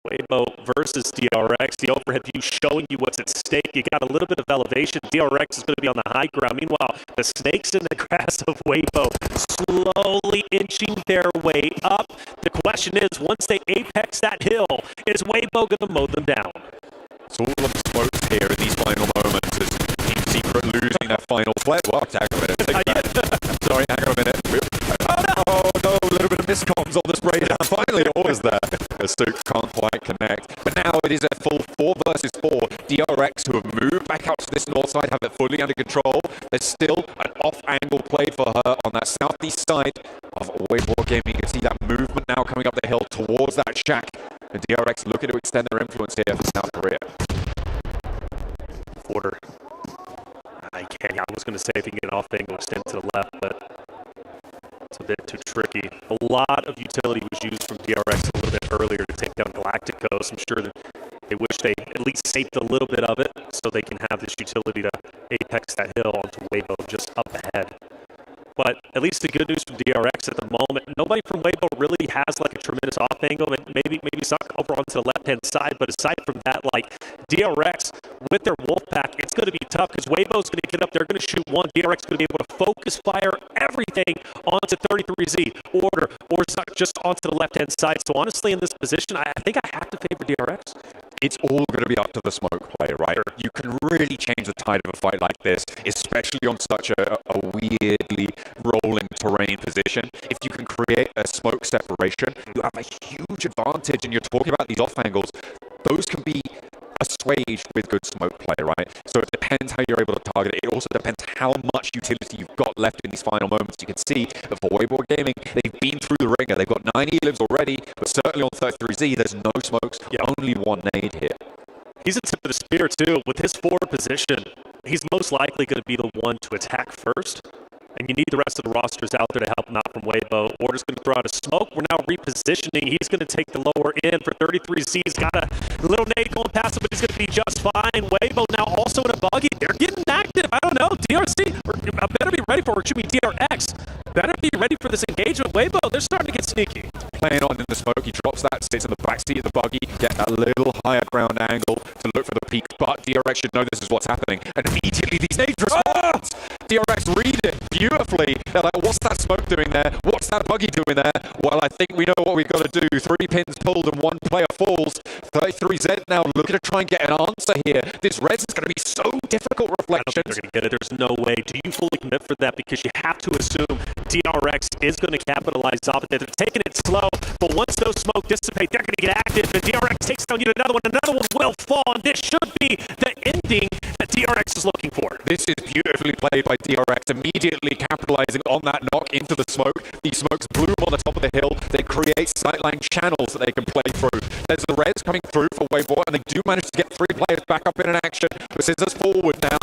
Weibo versus DRX. The overhead view showing you what's at stake. You got a little bit of elevation. DRX is going to be on the high ground. Meanwhile, the snakes in the grass of Weibo slowly inching their way up. The question is, once they apex that hill, is Weibo going to mow them down? It's all of the smokes here in these final moments as Team Secret losing their final play. Well, hang on a minute. Sorry, hang on a minute. Oh no, a little bit of miscomms on the spray down. Finally, it was there. Xsuit can't quite connect. But now it is a full 4 versus 4. DRX, who have moved back out to this north side, have it fully under control. There's still an off-angle play for her on that southeast side of Weibo Gaming. You can see that movement now coming up the hill towards that shack. And DRX looking to extend their influence here for South Korea. Quarter. I was going to say if you can get off angle, extend to the left, but it's a bit too tricky. A lot of utility was used from DRX a little bit earlier to take down Galacticos. I'm sure that they wish they at least saved a little bit of it so they can have this utility to apex that hill onto Weibo just up ahead. But at least the good news from DRX at the moment, nobody from Weibo really has like a tremendous off angle. Maybe suck over onto the left-hand side. But aside from that, like DRX with their wolf pack, it's going to be tough because Weibo's going to get up. They're going to shoot one. DRX is going to be able to focus fire everything onto 33Z or just onto the left-hand side. So honestly, in this position, I think I have to favor DRX. It's all going to be up to the smoke play, right? You can really change the tide of a fight like this, especially on such a weirdly rolling terrain position. If you can create a smoke separation, you have a huge advantage. And you're talking about these off angles, those can be assuaged with good smoke play, right? So it depends how you're able to target it. It also depends how much utility you've got left in these final moments. You can see that for Weibo Gaming, they've been through the ringer. They've got 9 E-lives already, but certainly on 33Z, there's no smokes, only one nade here. He's a tip of the spear, too. With his forward position, he's most likely going to be the one to attack first. And you need the rest of the rosters out there to help him out from Weibo. Order's going to throw out a smoke. We're now repositioning. He's going to take the lower end for 33Z. He's got a little nade going past him, but he's going to be just fine. Weibo now also in a buggy. They're getting active. I don't know. DRC, I better be ready for it. Should be DRX. Better be ready for this engagement. Weibo, they're starting to get sneaky. Playing on in the smoke, he drops that, sits in the backseat of the buggy, get that little higher ground angle to look for the peak. But DRX should know this is what's happening. And immediately these nades respond. DRX read it beautifully. They're like, what's that smoke doing there? What's that buggy doing there? Well, I think we know what we've got to do. 3 pins pulled and 1 player falls. 33Z now looking to try and get an answer here. This res is going to be so difficult. Reflections. They're going to get it. There's no way. Do you fully commit for that? Because you have to assume DRX is going to capitalize off it. They're taking it slow, but once those smoke dissipate, they're going to get active. And DRX takes down yet another one. Another one will fall. And this should be the ending that DRX is looking for. This is beautifully played by DRX, immediately capitalizing on that knock into the smoke. These smokes bloom on the top of the hill. They create sightline channels that they can play through. There's the res coming through for Weibo, and they do manage to get 3 players back up in an action. The scissors forward now.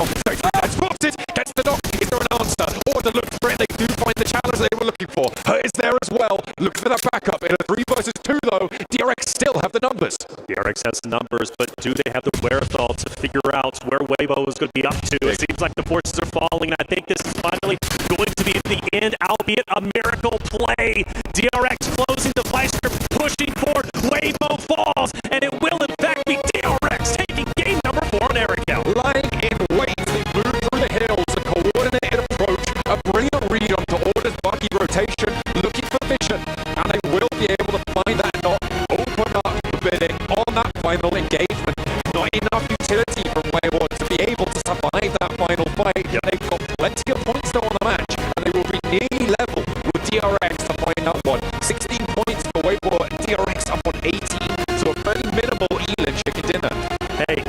Drops it, gets the knock. Is there an answer? Order look for it. They do find the challenge they were looking for. Her is there as well. Look for that backup. In a 3 versus 2 though, DRX still have the numbers. DRX has the numbers, but do they have the wherewithal to figure out where Weibo is going to be up to? It seems like the forces are falling, and I think this is finally going to be the end, albeit a miracle play. DRX closing the vice grip, pushing forward. Weibo falls, and it will in fact be DRX taking game number 4 on Eric. Lying in wait, they move through the hills, a coordinated approach, a brilliant read onto Order's buggy rotation, looking for vision, and they will be able to find that knot, open up the bidding on that final engagement. Not enough utility from Wayward to be able to survive that final fight. They've got plenty of points though on the match, and they will be nearly level with DRX to find that one. 16 points for Wayward, DRX up on 18, so a fairly minimal Elin chicken dinner. Hey,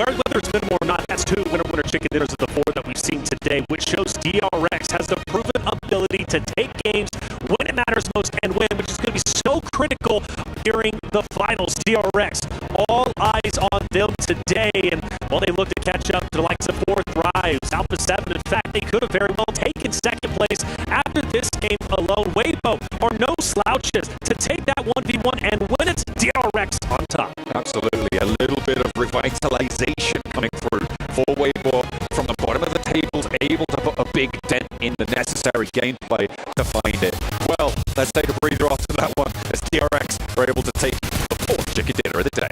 whether it's minimal or not, that's 2 winner chicken dinners of the 4 that we've seen today, which shows DRX has the proven ability to take games when it matters most and win, which is going to be so critical during the finals. DRX, all eyes on them today, and while they look to catch up to the likes of 4 Thrives, Alpha 7, in fact, they could have very well taken 2nd place after this game alone. Weibo are no slouches to take that 1v1 and win it. DRX on top. Absolutely, a little bit of revitalization coming through for Weibo from the bottom of the tables, able to put a big dent in the necessary gameplay to find it. Well, let's take a breather after that one as DRX are able to take the 4th chicken dinner of the day.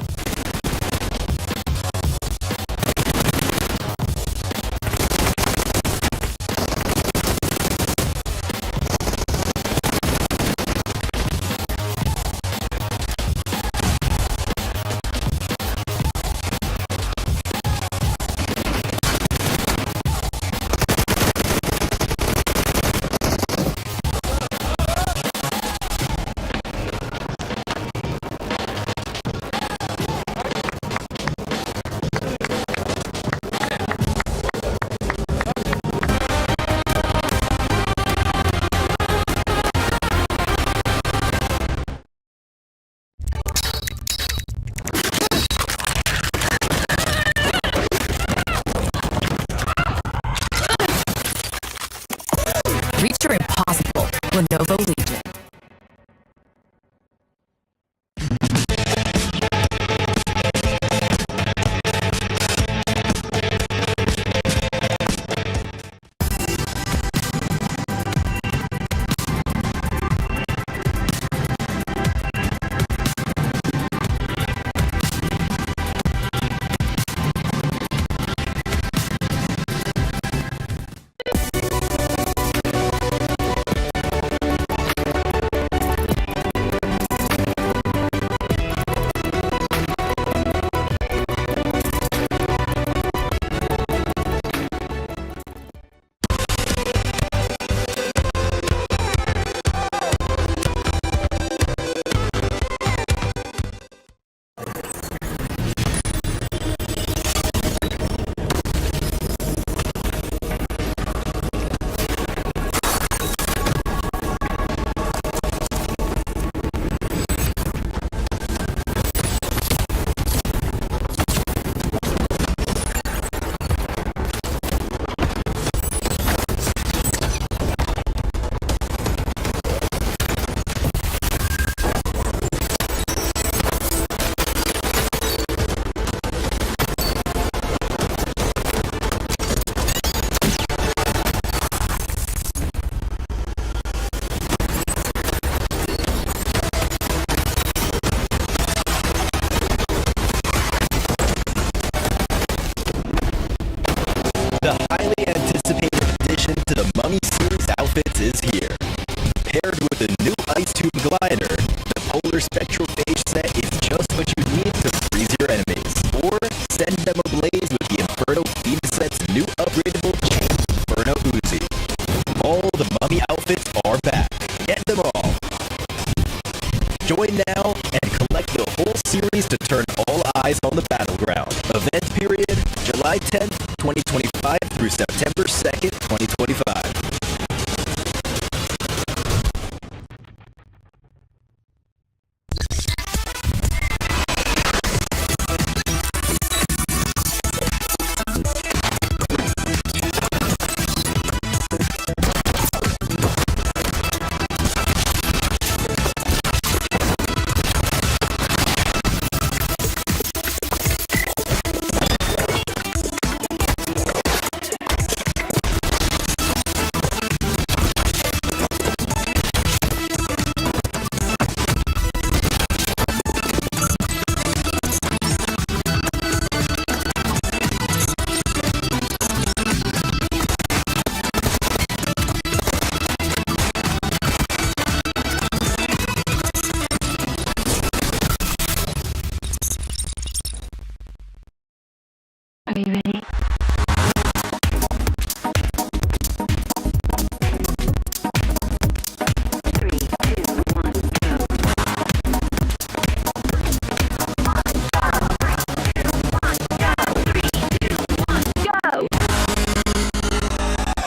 Reach your impossible. Lenovo Legion. The highly anticipated addition to the Mummy series outfits is here. Paired with the new Ice Tube Glider, the Polar Spectral Phage set is just what you need to freeze your enemies. Or send them ablaze with the Inferno Feed set's new upgradable chain, Inferno Uzi. All the Mummy outfits are back. Get them all. Join now and collect the whole series to turn all eyes on the battleground. Event period, July 10th, 2025 through September 2nd, 2025. Are you ready? Three, two, one, go.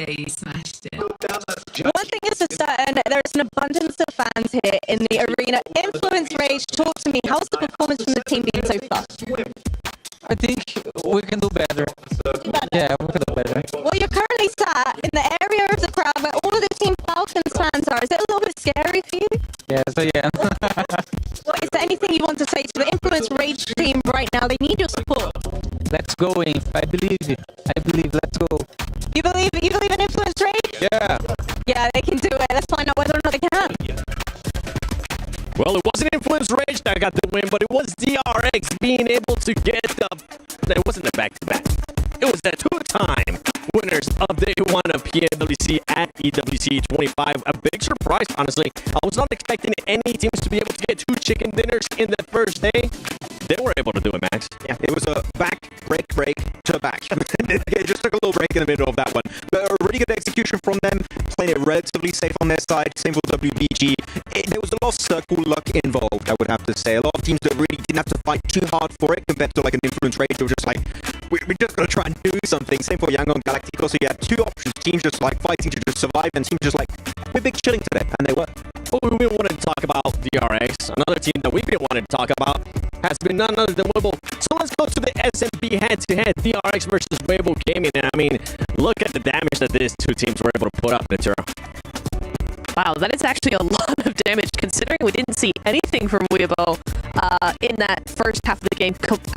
Yeah, you smashed it. One thing is for certain, there's an abundance of fans here in the arena. Influence Rage, talk to me. How's the performance from the team been so far? I think we can do better. Yeah, we can do better. Well, you're currently sat in the area of the crowd where all of the Team Falcons fans are. Is it a little bit scary for you? Yeah, so yeah. Well, is there anything you want to say to the Influence Rage team right now? They need your support. Let's go, Inf. I believe you. I believe. Let's go. You believe in Influence Rage? Yeah. Yeah, they can do it. Let's find out whether or not they can. Well, it wasn't being able to get the... It wasn't a back-to-back. It was the two-time winners of day one of PWC at EWC 25. A big surprise, honestly. I was not expecting any teams to be able to get 2 chicken dinners in the first day. They were able to do it, Max. Yeah, it was a back, break to back. It just took a little break in the middle of that one. But a really good execution from them, playing it relatively safe on their side. Same for WBG. There was a lot of circle luck involved, I would have to say. A lot of teams that really didn't have to fight too hard for it compared to like an influence rage. It was just like, we're just going to try and do something. Same for Yangon Galactico. So you had 2 options. Teams just like fighting to just survive, and teams just like, we're big chilling today. And they were. Well, we wanted to talk about DRX. Another team that we've been wanting to talk about has been none other than Weibo. So let's go to the SMB head-to-head, DRX versus Weibo Gaming. And I mean, look at the damage that these 2 teams were able to put up, Natura. Wow, that is actually a lot of damage considering we didn't see anything from Weibo in that first half of the game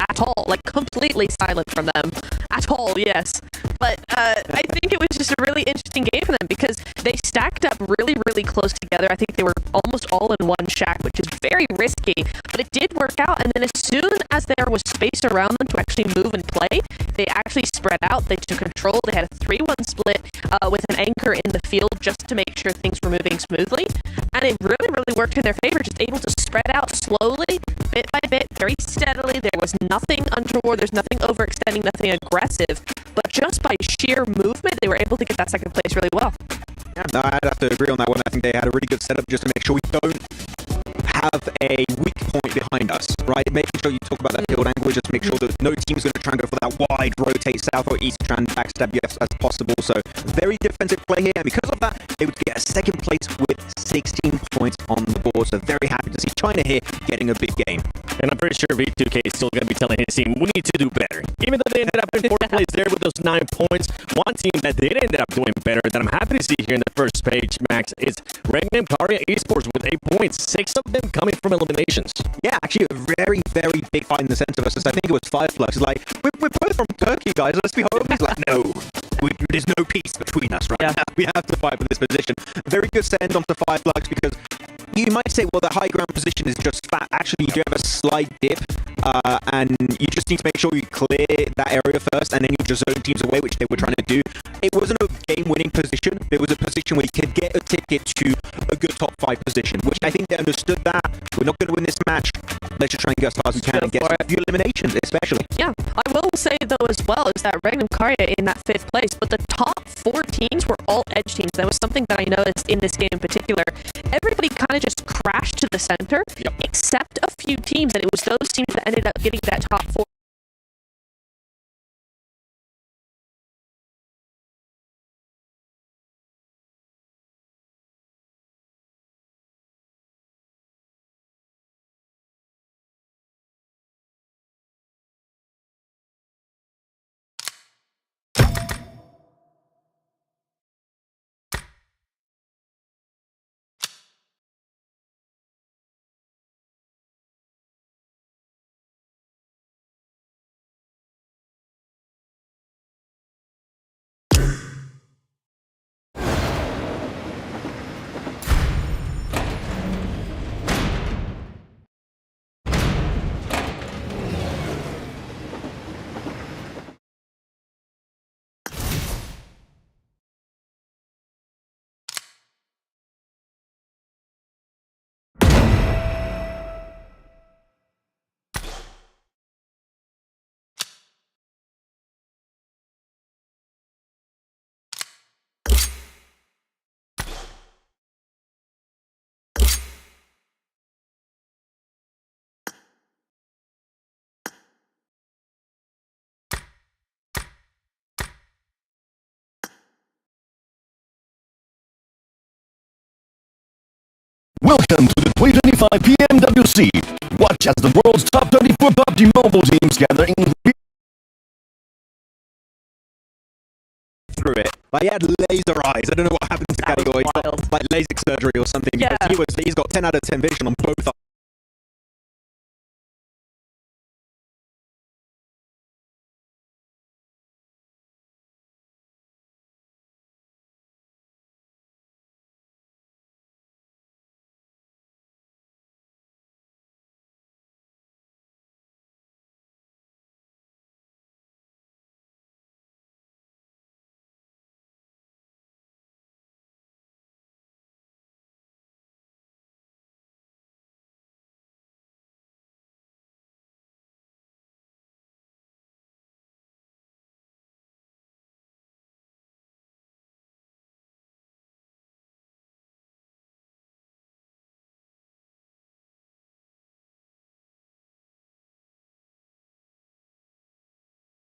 at all. Like, completely silent from them. At all, yes. But I think it was just a really interesting game for them because they stacked up really, really close together. I think they were almost all in one shack, which is very risky. But it did work out, and then as soon as there was space around them to actually move and play, they actually spread out. They took control. They had a 3-1 split with an anchor in the field just to make sure things were moving smoothly. And it really, really worked in their favor, just able to spread out slowly, bit by bit, very steadily. There was nothing untoward. There's nothing overextending, nothing aggressive. But just by sheer movement, they were able to get that second place really well. Yeah, no, I'd have to agree on that one. I think they had a really good setup just to make sure we don't have a weak point behind us, right? Making sure you talk about that field angle, just make sure that no team's going to try and go for that wide rotate south or east, try and backstab you as possible. So very defensive play here, and because of that, they would get a second place with 16 points on the board. So very happy to see China here getting a big game. And I'm pretty sure V2K is still going to be telling his team, we need to do better. Even though they ended up in 4th place there with those 9 points, one team that did end up doing better, that I'm happy to see here in the first page, Max, is Regnum Karia Esports with 8 points, 6 of them coming from eliminations. Yeah, actually a very, very big fight in the center versus, I think it was 5 plugs. Like, we're both from Turkey, guys, let's be homies. Like, no, there's no peace between us right now. We have to fight for this position. Very good send onto 5 plugs because you might say, well, the high ground position is just fat. Actually, you do have a slight dip, and you just need to make sure you clear that area first, and then you just zone teams away, which they were trying to do. It wasn't a game-winning position. It was a position where you could get a ticket to a good top 5 position, which I think they understood that. We're not going to win this match. Let's just try and get as far as we can and get a few eliminations, especially. Yeah, I will say, though, as well, is that Regnum Karia in that 5th place, but the top 4 teams were all edge teams. That was something that I noticed in this game in particular. Everybody kind of just crashed to the center, except a few teams, and it was those teams that ended up getting that top 4. Welcome to the 2025 PMWC. Watch as the world's top 34 PUBG mobile teams gather in through it. Like, he had laser eyes. I don't know what happened to Cadigo. He's got like LASIK surgery or something. Yeah. Because he's got 10 out of 10 vision on both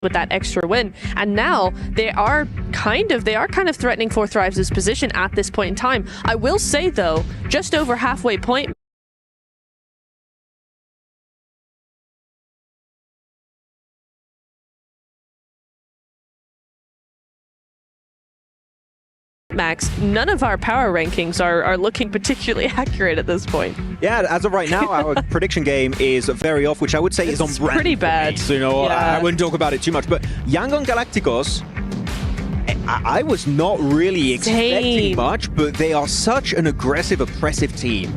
with that extra win. And now they are kind of threatening 4th Thrives' position at this point in time. I will say though, just over halfway point, Max, none of our power rankings are looking particularly accurate at this point. Yeah, as of right now, our prediction game is very off, which I would say is on brand. Pretty bad. So, you know, I wouldn't talk about it too much. But Yangon Galacticos, I was not really expecting much, but they are such an aggressive, oppressive team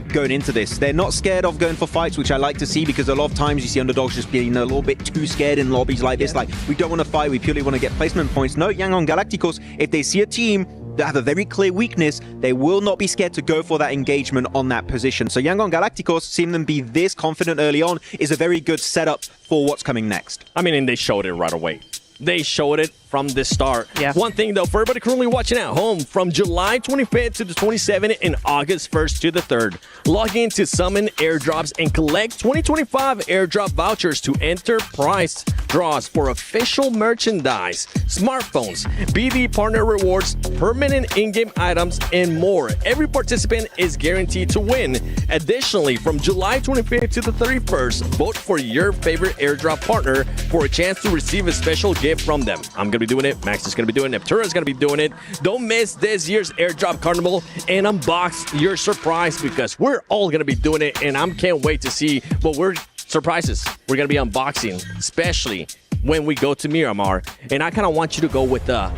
going into this. They're not scared of going for fights, which I like to see, because a lot of times you see underdogs just being a little bit too scared in lobbies like this. Like, we don't want to fight, we purely want to get placement points. No, Yangon Galacticos, if they see a team that have a very clear weakness, they will not be scared to go for that engagement on that position. So Yangon Galacticos, seeing them be this confident early on, is a very good setup for what's coming next. I mean, and they showed it right away. They showed it from the start. Yeah. One thing, though, for everybody currently watching at home, from July 25th to the 27th and August 1st to the 3rd, log in to summon airdrops and collect 2025 airdrop vouchers to enter prize draws for official merchandise, smartphones, BD partner rewards, permanent in-game items, and more. Every participant is guaranteed to win. Additionally, from July 25th to the 31st, vote for your favorite airdrop partner for a chance to receive a special gift from them. I'm going to be doing it. Max is going to be doing it. Neptura is going to be doing it. Don't miss this year's airdrop carnival and unbox your surprise, because we're all going to be doing it, and I can't wait to see what surprises we're going to be unboxing, especially when we go to Miramar. And I kind of want you to go with the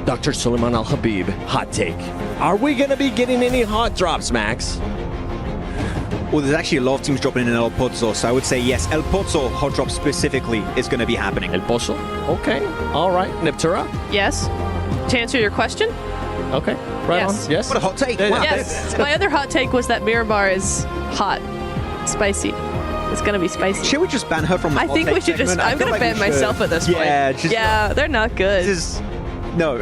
Dr. Suleiman Al-Habib hot take. Are we going to be getting any hot drops, Max? Well, there's actually a lot of teams dropping in El Pozo, so I would say yes. El Pozo hot drop specifically is going to be happening. El Pozo? Okay. All right. Neptura? Yes. To answer your question? Okay. Right Yes. on. Yes. What a hot take. Wow. Yes. My other hot take was that Miramar is hot. Spicy. It's going to be spicy. Should we just ban her from the I hot think take we should just... segment? I'm going to ban myself at this point. Yeah, they're not good. This is... No.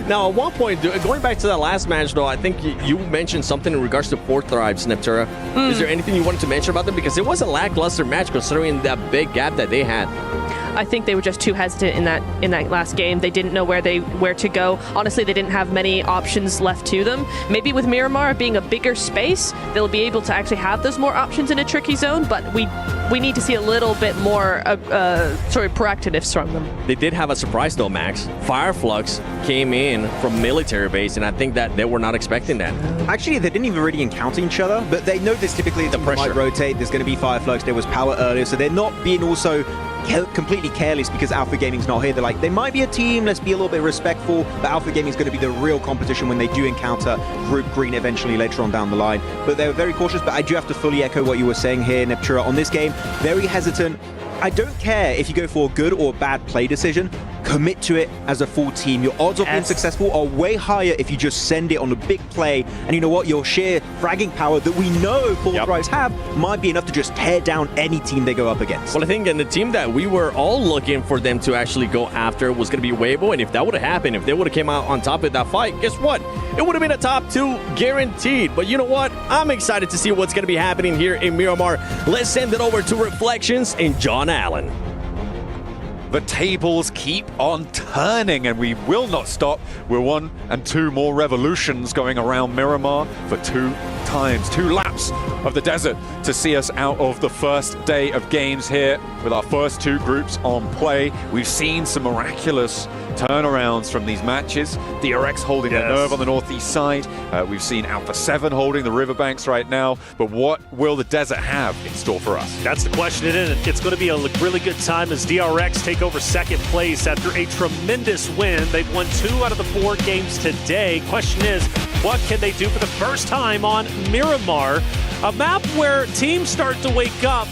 Now, at one point, going back to that last match, though, I think you mentioned something in regards to 4th Thrives, Neptura. Is there anything you wanted to mention about them? Because it was a lackluster match considering that big gap that they had. I think they were just too hesitant in that last game. They didn't know where to go. Honestly, they didn't have many options left to them. Maybe with Miramar being a bigger space, they'll be able to actually have those more options in a tricky zone, but we need to see a little bit more proactiveness from them. They did have a surprise, though, Max. Fireflux came in from military base, and I think that they were not expecting that. Actually, they didn't even really encounter each other, but they know this typically the pressure might rotate. There's going to be Fireflux. There was power earlier, so they're not being also completely careless because Alpha Gaming's not here. They're like, they might be a team, let's be a little bit respectful, but Alpha Gaming's going to be the real competition when they do encounter Group Green eventually later on down the line. But they were very cautious, but I do have to fully echo what you were saying here, Neptura, on this game. Very hesitant. I don't care if you go for a good or bad play decision. Commit to it as a full team. Your odds of being successful are way higher if you just send it on a big play. And you know what? Your sheer fragging power that we know 4th Thrives have might be enough to just tear down any team they go up against. Well, I think the team that we were all looking for them to actually go after was going to be Weibo. And if that would have happened, if they would have came out on top of that fight, guess what? It would have been a top 2 guaranteed. But you know what? I'm excited to see what's going to be happening here in Miramar. Let's send it over to Reflections and John Allen. The tables keep on turning, and we will not stop. We're 1 and 2 more revolutions going around Miramar for 2 laps of the desert to see us out of the first day of games here with our first 2 groups on play. We've seen some miraculous turnarounds from these matches. DRX holding the nerve on the northeast side. We've seen Alpha 7 holding the riverbanks right now. But what will the desert have in store for us? That's the question, isn't it? It's going to be a really good time as DRX take over second place after a tremendous win. They've won 2 out of the 4 games today. Question is, what can they do for the first time on Miramar? A map where teams start to wake up,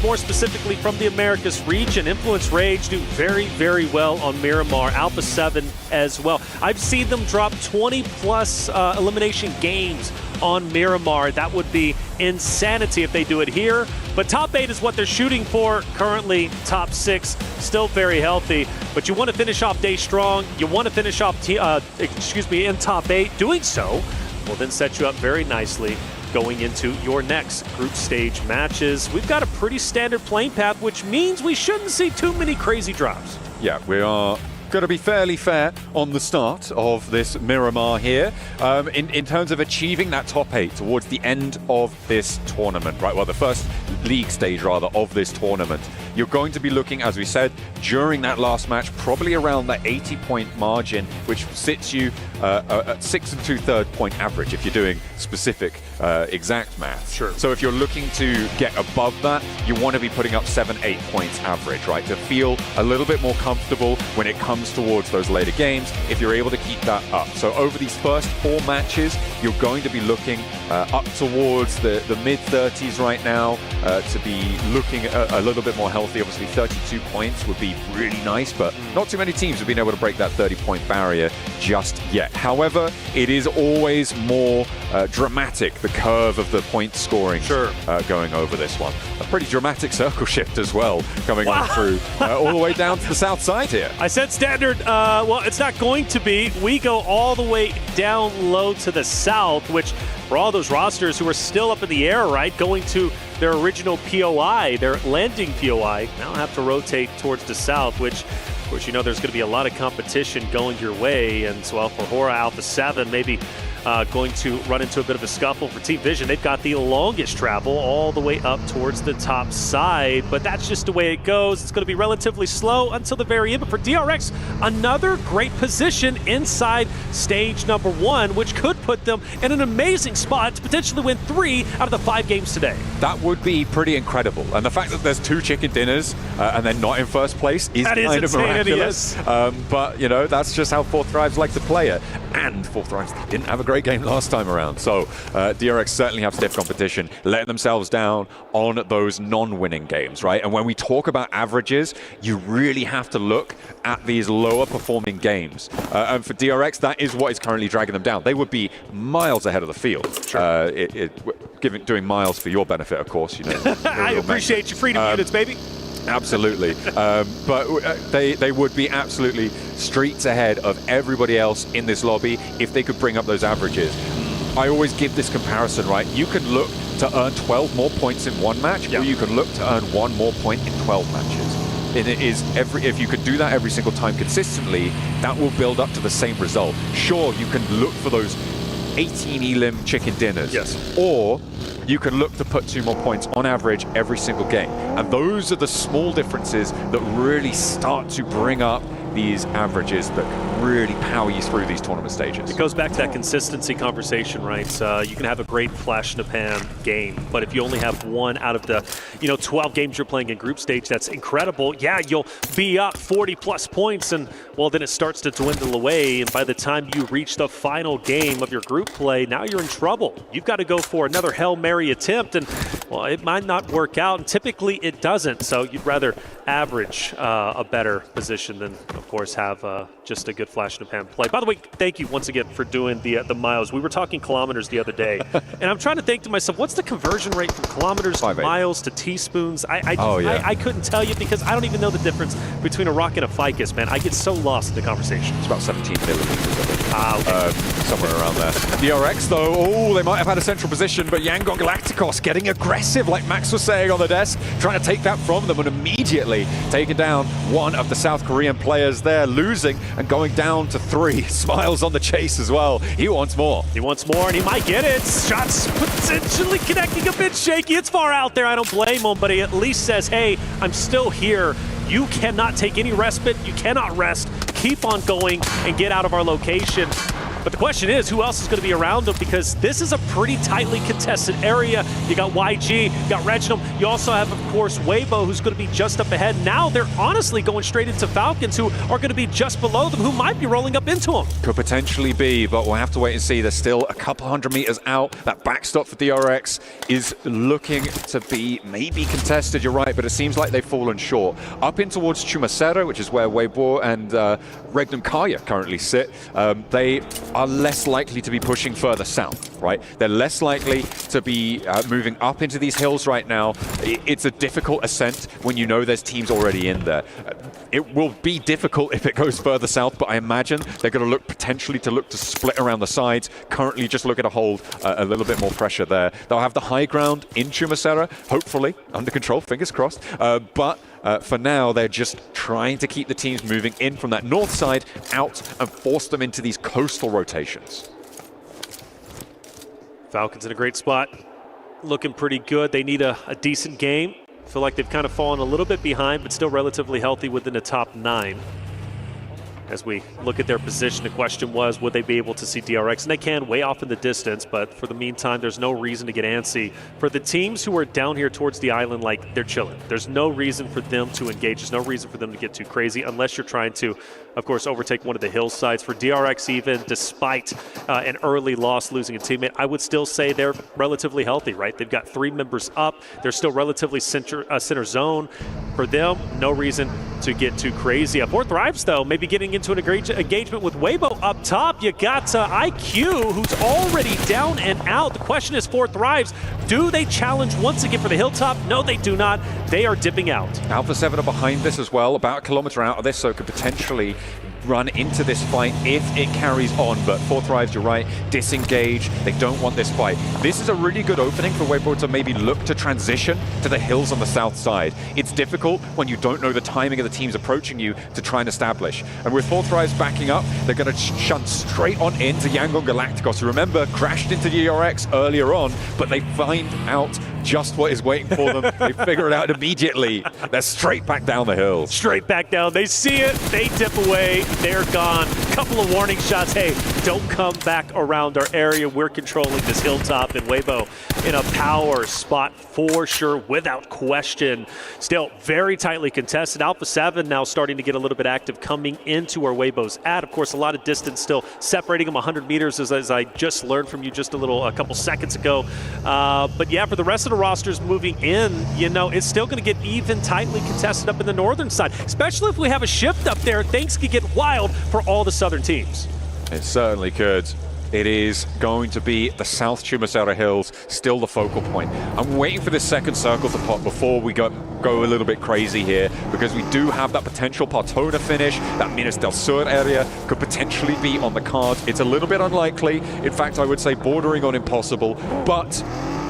more specifically from the Americas region. Influence Rage do very, very well on Miramar. Alpha 7 as well. I've seen them drop 20-plus elimination games on Miramar. That would be insanity if they do it here. But top 8 is what they're shooting for currently. Top 6, still very healthy. But you want to finish off day strong. You want to finish off, in top 8. Doing so will then set you up very nicely going into your next group stage matches. We've got a pretty standard playing path, which means we shouldn't see too many crazy drops. Yeah, we are going to be fairly fair on the start of this Miramar here in terms of achieving that top 8 towards the end of this tournament, right? Well, the first league stage, rather, of this tournament. You're going to be looking, as we said, during that last match, probably around that 80-point margin, which sits you at 6 2/3 point average if you're doing specific exact math. Sure. So if you're looking to get above that, you want to be putting up 7-8 points average, right? To feel a little bit more comfortable when it comes towards those later games, if you're able to keep that up. So over these first 4 matches, you're going to be looking up towards the mid-30s right now to be looking a little bit more healthy. Obviously, 32 points would be really nice, but not too many teams have been able to break that 30-point barrier just yet. However, it is always more dramatic, the curve of the point scoring going over this one. A pretty dramatic circle shift as well coming on through all the way down to the south side here. I said standard. Well, it's not going to be. We go all the way down low to the south, which for all those rosters who are still up in the air, right, going to their original POI, their landing POI, now have to rotate towards the south, which, of course, you know there's going to be a lot of competition going your way. And so for Hora Alpha 7, maybe going to run into a bit of a scuffle for Team Vision. They've got the longest travel all the way up towards the top side, but that's just the way it goes. It's going to be relatively slow until the very end. But for DRX, another great position inside stage number 1, which could put them in an amazing spot to potentially win 3 out of the 5 games today. That would be pretty incredible. And the fact that there's 2 chicken dinners and they're not in first place is kind of miraculous. But, you know, that's just how Fourth Thrives like to play it. And Fourth Thrives didn't have a great game last time around. So DRX certainly have stiff competition, letting themselves down on those non-winning games, right? And when we talk about averages, you really have to look at these lower performing games. And for DRX, that is what is currently dragging them down. They would be miles ahead of the field. Doing miles for your benefit, of course. You know, I appreciate your freedom units, baby. Absolutely. But they would be absolutely streets ahead of everybody else in this lobby if they could bring up those averages. I always give this comparison, right? You can look to earn 12 more points in 1 match, or you can look to earn 1 more point in 12 matches. And it is if you could do that every single time consistently, that will build up to the same result. Sure, you can look for those 18 elim chicken dinners. Yes. Or you can look to put 2 more points on average every single game. And those are the small differences that really start to bring up these averages that can really power you through these tournament stages. It goes back to that consistency conversation, right? You can have a great flash in the pan game, but if you only have 1 out of the 12 games you're playing in group stage, that's incredible. Yeah, you'll be up 40+ points, and well, then it starts to dwindle away, and by the time you reach the final game of your group play, now you're in trouble. You've got to go for another Hail Mary attempt, and well, it might not work out, and typically it doesn't, so you'd rather average a better position than, of course, have just a good flash in the pan play. By the way, thank you once again for doing the miles. We were talking kilometers the other day, and I'm trying to think to myself, what's the conversion rate from kilometers to miles to teaspoons? I couldn't tell you because I don't even know the difference between a rock and a ficus, man. I get so lost in the conversation. It's about 17 millimeters, I think. Okay. Somewhere around there. DRX, though, they might have had a central position, but Yangon Galacticos getting aggressive, like Max was saying on the desk, trying to take that from them and immediately taking down one of the South Korean players there, losing and going down to 3. Smiles on the chase as well. He wants more. He wants more, and he might get it. Shots potentially connecting a bit shaky. It's far out there. I don't blame him, but he at least says, hey, I'm still here. You cannot take any respite. You cannot rest. Keep on going and get out of our location. But the question is, who else is going to be around him? Because this is a pretty tightly contested area. You got YG, you got Reginald. You also have, of course, Weibo, who's going to be just up ahead. Now they're honestly going straight into Falcons, who are going to be just below them, who might be rolling up into them. Could potentially be, but we'll have to wait and see. They're still a couple hundred meters out. That backstop for DRX is looking to be maybe contested, you're right, but it seems like they've fallen short. Up in towards Chumacero, which is where Weibo and Regnum Kaya currently sit. They are less likely to be pushing further south, right? They're less likely to be moving up into these hills right now. It's a difficult ascent when you know there's teams already in there. It will be difficult if it goes further south, but I imagine they're going to look potentially to split around the sides. Currently just looking to hold a little bit more pressure there. They'll have the high ground in Chumacera, hopefully under control, fingers crossed. But for now, they're just trying to keep the teams moving in from that north side out and force them into these coastal rotations. Falcons in a great spot, looking pretty good. They need a decent game. Feel like they've kind of fallen a little bit behind, but still relatively healthy within the top 9. As we look at their position, the question was, would they be able to see DRX? And they can, way off in the distance, but for the meantime, there's no reason to get antsy. For the teams who are down here towards the island, like, they're chilling. There's no reason for them to engage. There's no reason for them to get too crazy, unless you're trying to, of course, overtake one of the hillsides. For DRX even, despite an early loss, losing a teammate, I would still say they're relatively healthy, right? They've got 3 members up. They're still relatively center zone. For them, no reason to get too crazy. Four Thrives, though, maybe getting into an engagement with Weibo up top. You got IQ, who's already down and out. The question is, Four Thrives, do they challenge once again for the hilltop? No, they do not. They are dipping out. Alpha 7 are behind this as well, about a kilometer out of this, so could potentially run into this fight if it carries on. But Four Thrives, you're right, disengage. They don't want this fight. This is a really good opening for Weibo to maybe look to transition to the hills on the south side. It's difficult when you don't know the timing of the teams approaching you to try and establish. And with Four Thrives backing up, they're going to shunt straight on into Yangon Galacticos, who, remember, crashed into DRX earlier on, but they find out just what is waiting for them. They figure it out immediately. They're straight back down the hills. Straight back down. They see it. They dip away. They're gone. Couple of warning shots. Hey, don't come back around our area. We're controlling this hilltop, and Weibo in a power spot for sure, without question. Still very tightly contested. Alpha 7 now starting to get a little bit active coming into where Weibo's at. Of course, a lot of distance still separating them, 100 meters, as I just learned from you just a couple seconds ago. But yeah, for the rest of the rosters moving in, you know, it's still going to get even tightly contested up in the northern side, especially if we have a shift up there. Things could get wild for all the southern teams. It certainly could. It is going to be the South Chumacera Hills, still the focal point. I'm waiting for this second circle to pop before we go a little bit crazy here, because we do have that potential Partona finish. That Minas del Sur area could potentially be on the cards. It's a little bit unlikely. In fact, I would say bordering on impossible, but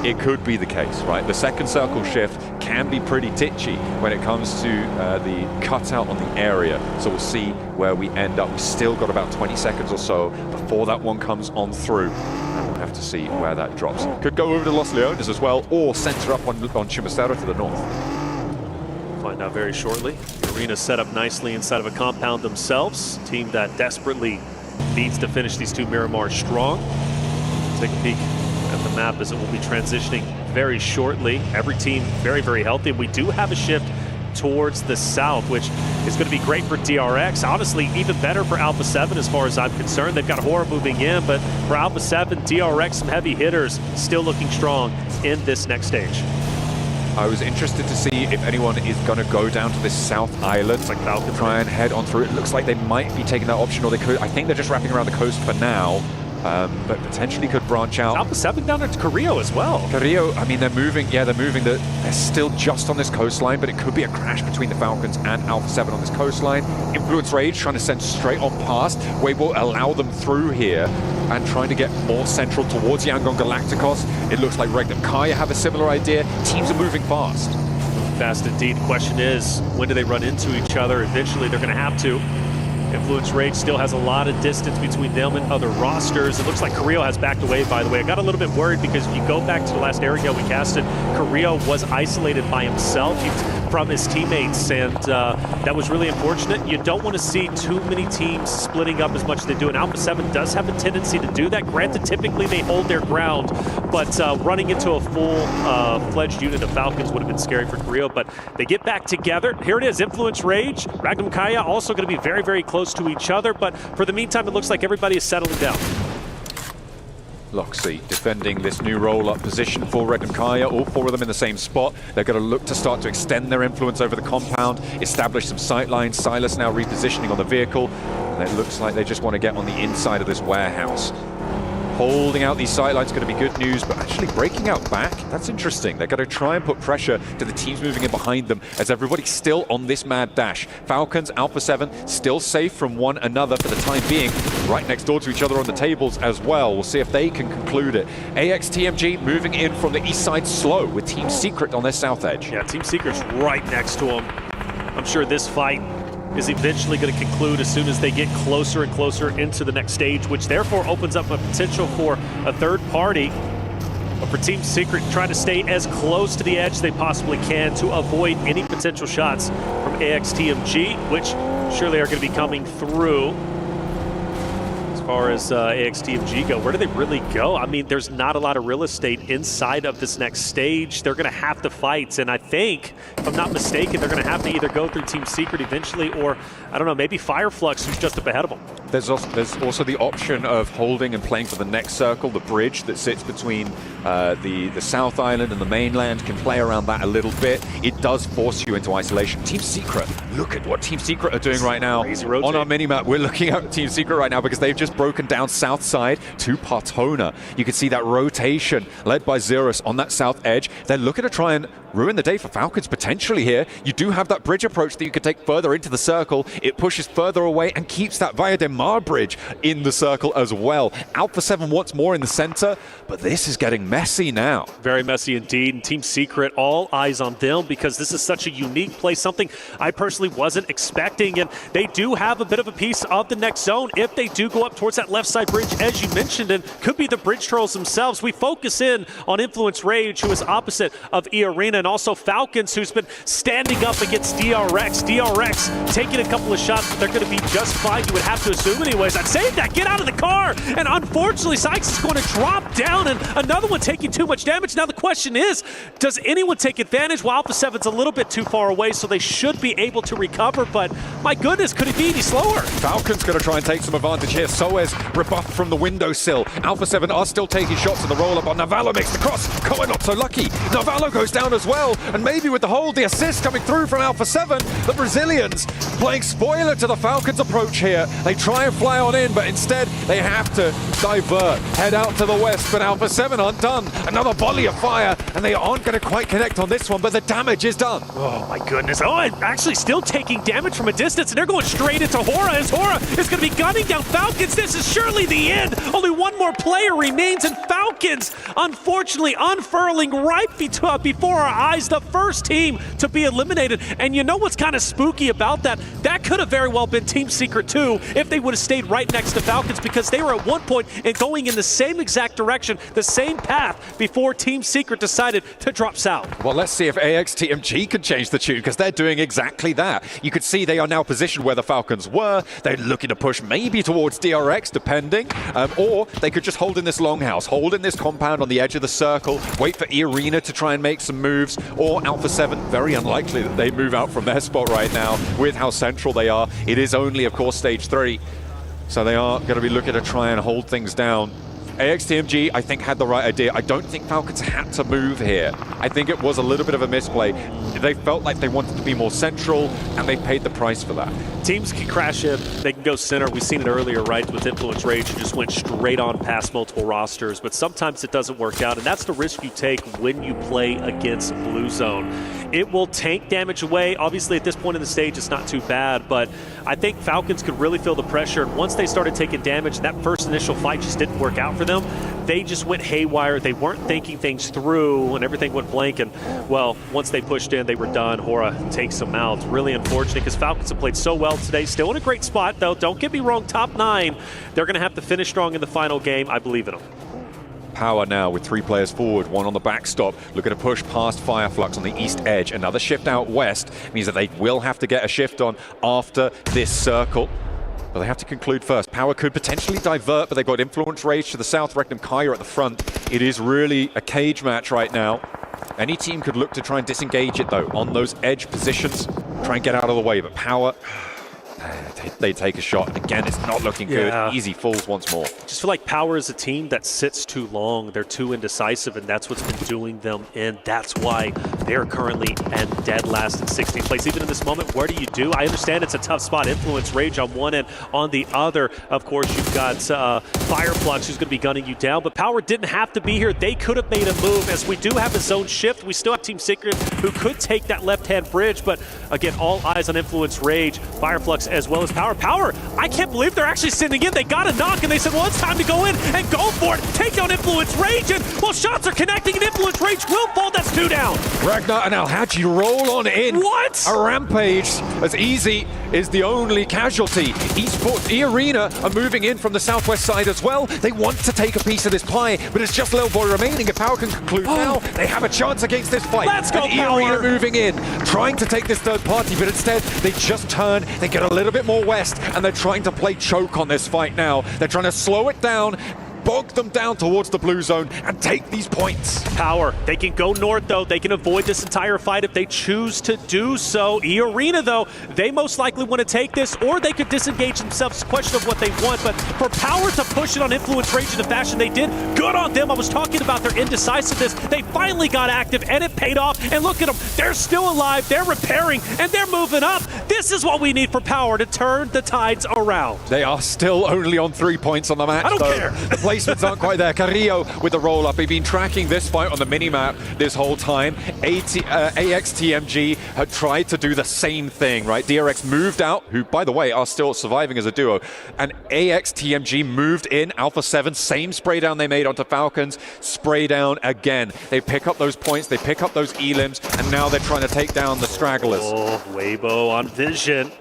it could be the case, right? The second circle shift can be pretty titchy when it comes to the cutout on the area. So we'll see where we end up. We've still got about 20 seconds or so before that one comes on through. And we'll have to see where that drops. Could go over to Los Leones as well, or center up on Chumacera to the north. Find out very shortly. The arena set up nicely inside of a compound themselves. Team that desperately needs to finish these two Miramars strong. Take a peek at the map as it will be transitioning very shortly. Every team very, very healthy. We do have a shift towards the south, which is going to be great for DRX. Honestly, even better for Alpha 7 as far as I'm concerned. They've got Horror moving in, but for Alpha 7, DRX, some heavy hitters still looking strong in this next stage. I was interested to see if anyone is going to go down to this south island, like Falcon, try and head on through. It looks like they might be taking that option, or they could. I think they're just wrapping around the coast for now. But potentially could branch out. Alpha 7 down into Carrillo as well. Carrillo, I mean, they're moving. Yeah, they're moving. They're still just on this coastline, but it could be a crash between the Falcons and Alpha 7 on this coastline. Influence Rage trying to send straight on past. We will allow them through here and trying to get more central towards Yangon Galacticos. It looks like Regnum Kaya have a similar idea. Teams are moving fast. Fast indeed. The question is, when do they run into each other? Eventually, they're going to have to. Influence Rage still has a lot of distance between them and other rosters. It looks like Carrillo has backed away, by the way. I got a little bit worried because if you go back to the last area we casted, Carrillo was isolated by himself from his teammates, and that was really unfortunate. You don't want to see too many teams splitting up as much as they do, and Alpha 7 does have a tendency to do that. Granted, typically they hold their ground, but running into a full-fledged unit of Falcons would have been scary for Carrillo, but they get back together. Here it is, Influence Rage. Regnum Kaya also going to be very, very close to each other, but for the meantime, it looks like everybody is settling down. Loxy defending this new roll-up position for Regnum Kaya, all four of them in the same spot. They're going to look to start to extend their influence over the compound, establish some sight lines. Silas now repositioning on the vehicle. And it looks like they just want to get on the inside of this warehouse. Holding out these sightlines is going to be good news, but actually breaking out back, that's interesting. They're going to try and put pressure to the teams moving in behind them as everybody's still on this mad dash. Falcons, Alpha 7, still safe from one another for the time being, right next door to each other on the tables as well. We'll see if they can conclude it. AXTMG moving in from the east side slow with Team Secret on their south edge. Yeah, Team Secret's right next to them. I'm sure this fight is eventually going to conclude as soon as they get closer and closer into the next stage, which therefore opens up a potential for a third party. But for Team Secret, try to stay as close to the edge as they possibly can to avoid any potential shots from AXTMG, which surely are going to be coming through. As far as AXTMG go, where do they really go? I mean, there's not a lot of real estate inside of this next stage. They're going to have to fight, and I think, if I'm not mistaken, they're going to have to either go through Team Secret eventually, or, I don't know, maybe Fireflux, who's just up ahead of them. There's also the option of holding and playing for the next circle. The bridge that sits between the South Island and the mainland can play around that a little bit. It does force you into isolation. Team Secret, look at what Team Secret are doing right now. On our minimap, we're looking at Team Secret right now because they've just broken down south side to Partona. You can see that rotation led by Xerus on that south edge. They're looking to try and ruin the day for Falcons potentially here. You do have that bridge approach that you can take further into the circle. It pushes further away and keeps that Via de Mar bridge in the circle as well. Alpha 7 wants more in the center, but this is getting messy now. Very messy indeed, and Team Secret, all eyes on them because this is such a unique play, something I personally wasn't expecting, and they do have a bit of a piece of the next zone if they do go up towards that left side bridge, as you mentioned, and could be the bridge trolls themselves. We focus in on Influence Rage, who is opposite of E-Arena, and also Falcons, who's been standing up against DRX. DRX taking a couple of shots, but they're going to be just fine, you would have to assume anyways. I'd say that, get out of the car, and unfortunately Sykes is going to drop down, and another one taking too much damage. Now the question is, does anyone take advantage? Well, Alpha 7's a little bit too far away, so they should be able to recover, but my goodness, could it be any slower? Falcons going to try and take some advantage here. Soez rebuffed from the windowsill. Alpha 7 are still taking shots in the roll-up on Navallo. Makes the cross. Koa not so lucky. Navallo goes down as well, and maybe with the hold, the assist coming through from Alpha 7, the Brazilians playing spoiler to the Falcons approach here. They try and fly on in, but instead they have to divert, head out to the west, but Alpha 7 aren't done. Another volley of fire, and they aren't going to quite connect on this one, but the damage is done. Oh my goodness. Oh, and actually still taking damage from a distance, and they're going straight into Hora, as Hora is going to be gunning down Falcons. This is surely the end. Only one more player remains, and Falcons, unfortunately, unfurling right before our eyes, the first team to be eliminated. And you know what's kind of spooky about that? That could have very well been Team Secret too if they would have stayed right next to Falcons, because they were at one point and going in the same exact direction, the same path, before Team Secret decided to drop south. Well, let's see if AXTMG can change the tune, because they're doing exactly that. You could see they are now positioned where the Falcons were. They're looking to push maybe towards DRX, depending, or they could just hold in this longhouse, hold in this compound on the edge of the circle, wait for E-Arena to try and make some moves, or Alpha 7, very unlikely that they move out from their spot right now with how central they are. It is only, of course, stage 3, so they are going to be looking to try and hold things down. AXTMG, I think, had the right idea. I don't think Falcons had to move here. I think it was a little bit of a misplay. They felt like they wanted to be more central, and they paid the price for that. Teams can crash in, they can go center. We've seen it earlier, right, with Influence Rage, who just went straight on past multiple rosters, but sometimes it doesn't work out, and that's the risk you take when you play against Blue Zone. It will tank damage away. Obviously, at this point in the stage, it's not too bad, but I think Falcons could really feel the pressure, and once they started taking damage, that first initial fight just didn't work out for them. They just went haywire. They weren't thinking things through, and everything went blank, and, well, once they pushed in, they were done. Hora takes them out. Really unfortunate, because Falcons have played so well today. Still in a great spot, though. Don't get me wrong, top 9. They're going to have to finish strong in the final game. I believe in them. Power now with 3 players forward, 1 on the backstop, looking to push past Fireflux on the east edge. Another shift out west means that they will have to get a shift on after this circle. But they have to conclude first. Power could potentially divert, but they've got Influence Rage to the south, Regnum Kaya at the front. It is really a cage match right now. Any team could look to try and disengage it, though, on those edge positions, try and get out of the way. But Power, they take a shot. Again, it's not looking good. Easy falls once more. Just feel like Power is a team that sits too long. They're too indecisive, and that's what's been doing them in. That's why They are currently and dead last in 16th place. Even in this moment, what do? I understand it's a tough spot. Influence, Rage on one end. On the other, of course, you've got Fireflux who's going to be gunning you down. But Power didn't have to be here. They could have made a move, as we do have a zone shift. We still have Team Secret who could take that left-hand bridge. But again, all eyes on Influence, Rage, Fireflux, as well as Power. Power, I can't believe they're actually sending in. They got a knock, and they said, well, it's time to go in and go for it. Take down Influence, Rage, and well, shots are connecting, and Influence, Rage will fall. That's 2 down. Ragnar and Alhaji roll on in. What? A rampage as Easy is the only casualty. Esports E-Arena are moving in from the southwest side as well. They want to take a piece of this pie, but it's just Little Boy remaining. If Power can conclude now, they have a chance against this fight. Let's go, and E-Arena Power! moving in, trying to take this third party, but instead they just turn, they get a little bit more west, and they're trying to play choke on this fight now. They're trying to slow it down, bog them down towards the blue zone and take these points. Power, they can go north though. They can avoid this entire fight if they choose to do so. E-Arena though, they most likely want to take this, or they could disengage themselves. Question of what they want, but for Power to push it on Influence, Rage in the fashion they did, good on them. I was talking about their indecisiveness. They finally got active and it paid off. And look at them, they're still alive, they're repairing, and they're moving up. This is what we need for Power to turn the tides around. They are still only on 3 points on the match. I don't though. care. The placements aren't quite there. Carrillo with the roll-up. They've been tracking this fight on the minimap this whole time. AXTMG had tried to do the same thing, right? DRX moved out, who, by the way, are still surviving as a duo. And AXTMG moved in. Alpha 7, same spray down they made onto Falcons. Spray down again. They pick up those points, they pick up those elims, and now they're trying to take down the stragglers. Oh, Weibo on Vision.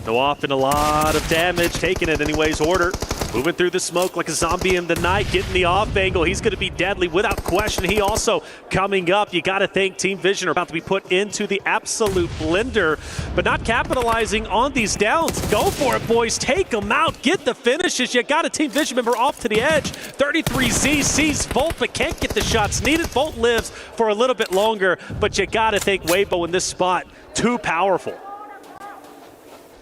No off and a lot of damage, taking it anyways. Order moving through the smoke like a zombie in the night, getting the off angle. He's going to be deadly without question. He also coming up. You got to think Team Vision are about to be put into the absolute blender, but not capitalizing on these downs. Go for it, boys. Take them out. Get the finishes. You got a Team Vision member off to the edge. 33Z sees Volt, but can't get the shots needed. Volt lives for a little bit longer, but you got to think Weibo in this spot, too powerful.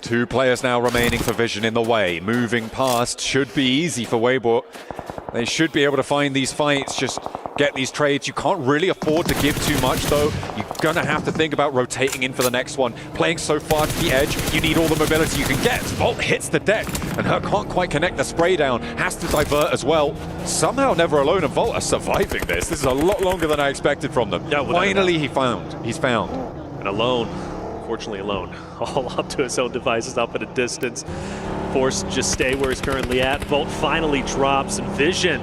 2 players now remaining for Vision in the way. Moving past should be easy for Weibo. They should be able to find these fights, just get these trades. You can't really afford to give too much though. You're gonna have to think about rotating in for the next one. Playing so far to the edge, you need all the mobility you can get. Volt hits the deck, and her can't quite connect the spray down. Has to divert as well. Somehow Never Alone and Volt are surviving this. This is a lot longer than I expected from them. Yeah, finally he's found. And alone. Unfortunately alone, all up to his own devices, up at a distance. Forced to just stay where he's currently at. Volt finally drops, and Vision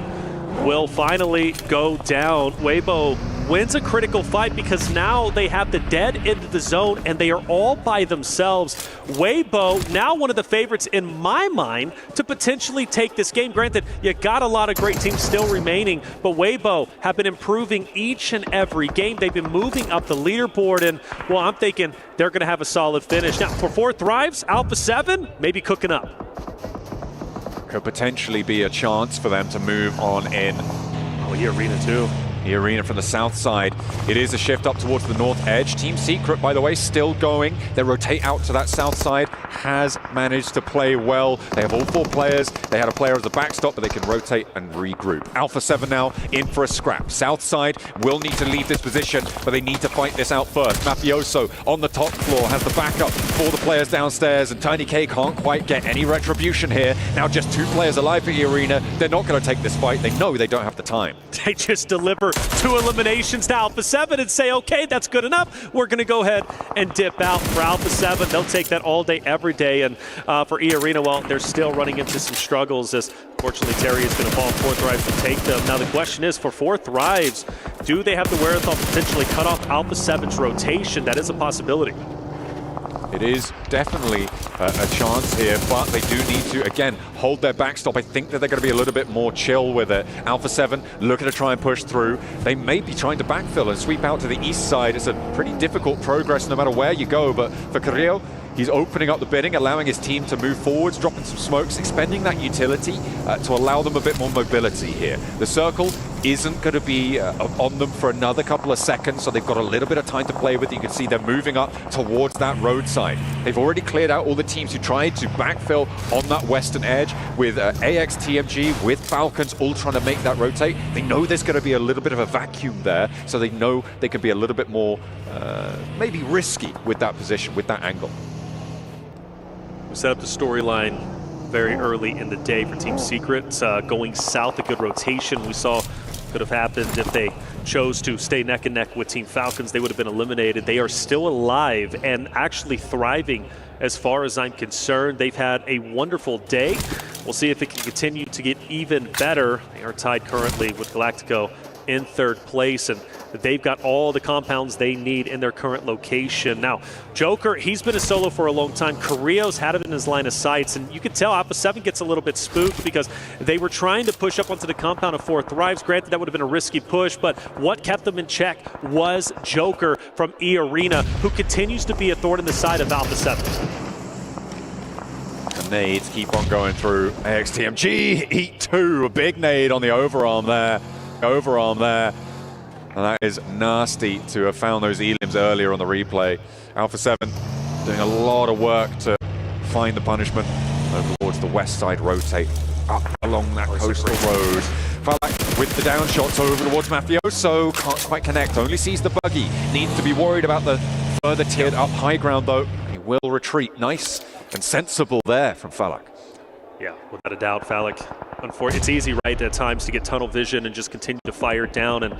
will finally go down. Weibo wins a critical fight because now they have the dead into the zone and they are all by themselves. Weibo, now one of the favorites in my mind to potentially take this game. Granted, you got a lot of great teams still remaining, but Weibo have been improving each and every game. They've been moving up the leaderboard, and well, I'm thinking they're going to have a solid finish. Now, for 4 Thrives, Alpha 7, maybe cooking up. Could potentially be a chance for them to move on in. Oh, E-Arena too. E-Arena from the south side. It is a shift up towards the north edge. Team Secret, by the way, still going. They rotate out to that south side. Has managed to play well. They have all 4 players. They had a player as a backstop, but they can rotate and regroup. Alpha 7 now in for a scrap. South side will need to leave this position, but they need to fight this out first. Mafioso on the top floor has the backup for the players downstairs, and Tiny K can't quite get any retribution here. Now just 2 players alive for E-Arena. They're not going to take this fight. They know they don't have the time. They just deliver 2 eliminations to Alpha 7 and say, okay, that's good enough. We're going to go ahead and dip out. For Alpha 7, they'll take that all day, every day. And for E-Arena, well, they're still running into some struggles, as fortunately Terry is going to fall 4 Thrives to take them. Now the question is, for 4 Thrives, do they have the wherewithal to potentially cut off Alpha 7's rotation? That is a possibility. It is definitely a chance here, but they do need to, again, hold their backstop. I think that they're going to be a little bit more chill with it. Alpha 7 looking to try and push through. They may be trying to backfill and sweep out to the east side. It's a pretty difficult progress no matter where you go, but for Carrillo, he's opening up the bidding, allowing his team to move forwards, dropping some smokes, expending that utility to allow them a bit more mobility here. The circle isn't going to be on them for another couple of seconds, so they've got a little bit of time to play with. You can see they're moving up towards that roadside. They've already cleared out all the teams who tried to backfill on that western edge with AX TMG, with Falcons, all trying to make that rotate. They know there's going to be a little bit of a vacuum there, so they know they can be a little bit more maybe risky with that position, with that angle. We set up the storyline very early in the day for Team Secret. Going south, a good rotation we saw could have happened if they chose to stay neck and neck with Team Falcons. They would have been eliminated. They are still alive and actually thriving as far as I'm concerned. They've had a wonderful day. We'll see if it can continue to get even better. They are tied currently with Galactico in third place, and they've got all the compounds they need in their current location. Now, Joker, he's been a solo for a long time. Carrillo's had it in his line of sights, and you can tell Alpha 7 gets a little bit spooked because they were trying to push up onto the compound of 4 Thrives. Granted, that would have been a risky push, but what kept them in check was Joker from E-Arena, who continues to be a thorn in the side of Alpha 7. The nades keep on going through. AXTMG, eat 2, a big nade on the overarm there. And that is nasty to have found those elims earlier on the replay. Alpha 7 doing a lot of work to find the punishment. Over towards the west side, rotate up along that coastal road. Falak with the down shots over towards Mafioso, can't quite connect, only sees the buggy. Needs to be worried about the further tiered up high ground though. He will retreat. Nice and sensible there from Falak. Yeah, without a doubt, Falak. It's easy, right, at times to get tunnel vision and just continue to fire down and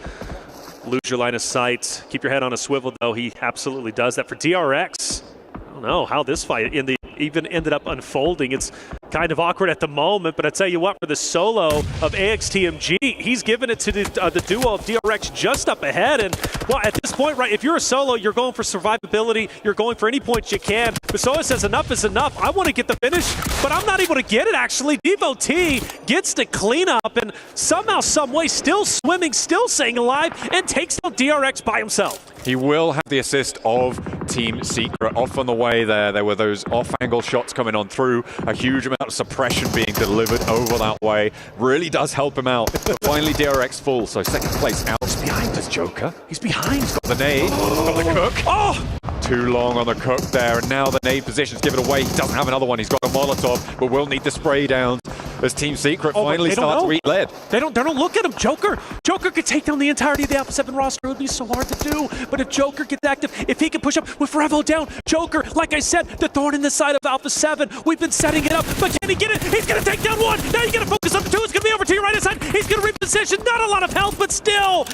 lose your line of sight. Keep your head on a swivel, though. He absolutely does that. For DRX, I don't know how this fight even ended up unfolding. It's kind of awkward at the moment, but I tell you what, for the solo of AXTMG, he's giving it to the duo of DRX just up ahead. And well, at this point, right, if you're a solo, you're going for survivability, you're going for any points you can. Basoa says enough is enough. I want to get the finish, but I'm not able to get it, actually. Devo T gets the cleanup and somehow, some way, still swimming, still staying alive, and takes down DRX by himself. He will have the assist of Team Secret. Off on the way there were those off-angle shots coming on through. A huge amount of suppression being delivered over that way. Really does help him out. But finally, DRX full, so second place out. He's behind us, Joker. He's behind. He's got the nade. Got the cook. Oh! Too long on the cook there, and now the nade position's given away. He doesn't have another one. He's got a Molotov, but will need the spray down as Team Secret finally starts to eat lead. They don't look at him. Joker could take down the entirety of the Alpha 7 roster. It would be so hard to do. But if Joker gets active, if he can push up with Revo down, Joker, like I said, the thorn in the side of Alpha 7. We've been setting it up, but can he get it? He's going to take down 1. Now you got to focus on the 2. It's going to be over to your right side. He's going to reposition. Not a lot of health, but still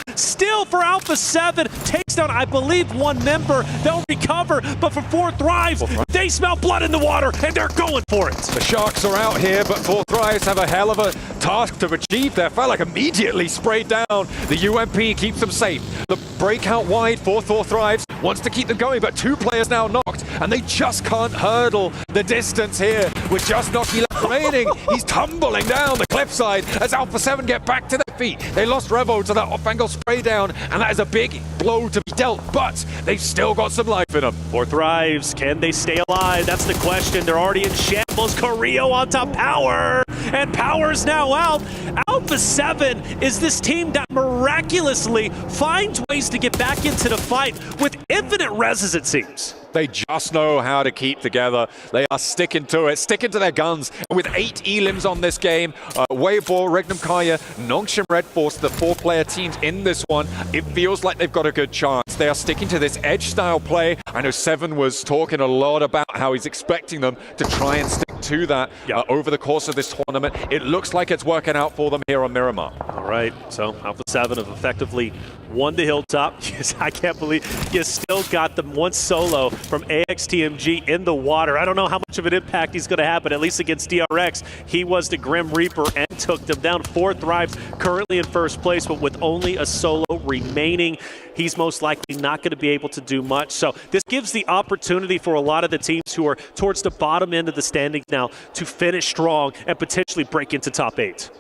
for Alpha 7. Takes down, I believe, 1 member. They'll recover, but for 4 Thrives, they smell blood in the water, and they're going for it. The Sharks are out here, but 4 Thrives have a hell of a task to achieve there. Falak immediately sprayed down. The UMP keeps them safe. The breakout wide for 4 Thrives wants to keep them going, but 2 players now knocked, and they just can't hurdle the distance here with just Noki left remaining. He's tumbling down the cliffside as Alpha 7 get back to their feet. They lost Revo to that off-angle spray down, and that is a big blow to be dealt, but they've still got some life in them. 4 Thrives, can they stay alive? That's the question. They're already in shambles. Carrillo onto Power, and Power's now out. Alpha 7 is this team that miraculously finds ways to get back into the fight with infinite res, it seems. They just know how to keep together. They are sticking to it, sticking to their guns. And with 8 elims on this game, Weibo, Regnum Kaya, Nongshim Red Force, the 4-player teams in this one, it feels like they've got a good chance. They are sticking to this edge-style play. I know Seven was talking a lot about how he's expecting them to try and stick to that over the course of this tournament. It looks like it's working out for them here on Miramar. All right, so Alpha 7 have effectively won the Hilltop. Yes, I can't believe you still got them 1 solo from AXTMG in the water. I don't know how much of an impact he's going to have, but at least against DRX, he was the Grim Reaper and took them down. 4 Thrives currently in first place, but with only a solo remaining, he's most likely not going to be able to do much. So this gives the opportunity for a lot of the teams who are towards the bottom end of the standings now to finish strong and potentially break into top 8.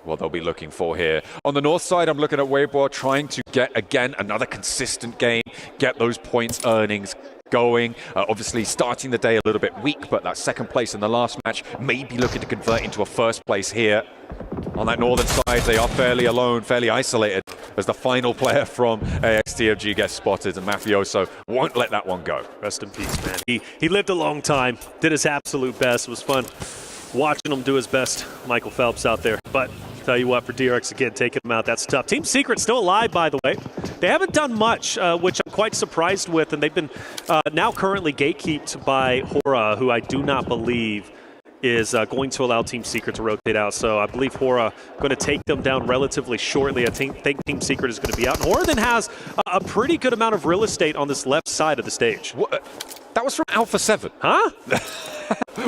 What they'll be looking for here. On the north side, I'm looking at Weibo trying to get, again, another consistent game, get those points earnings going. Obviously, starting the day a little bit weak, but that second place in the last match may be looking to convert into a first place here. On that northern side, they are fairly alone, fairly isolated, as the final player from AXTFG gets spotted, and Mafioso won't let that one go. Rest in peace, man. He lived a long time, did his absolute best. It was fun watching him do his best. Michael Phelps out there. But tell you what, for DRX, again, taking him out, that's tough. Team Secret still alive, by the way. They haven't done much, which I'm quite surprised with, and they've been now currently gatekeeped by Hora, who I do not believe is going to allow Team Secret to rotate out. So I believe Hora going to take them down relatively shortly. I think Team Secret is going to be out. And Hora then has a pretty good amount of real estate on this left side of the stage. What? That was from Alpha 7. Huh?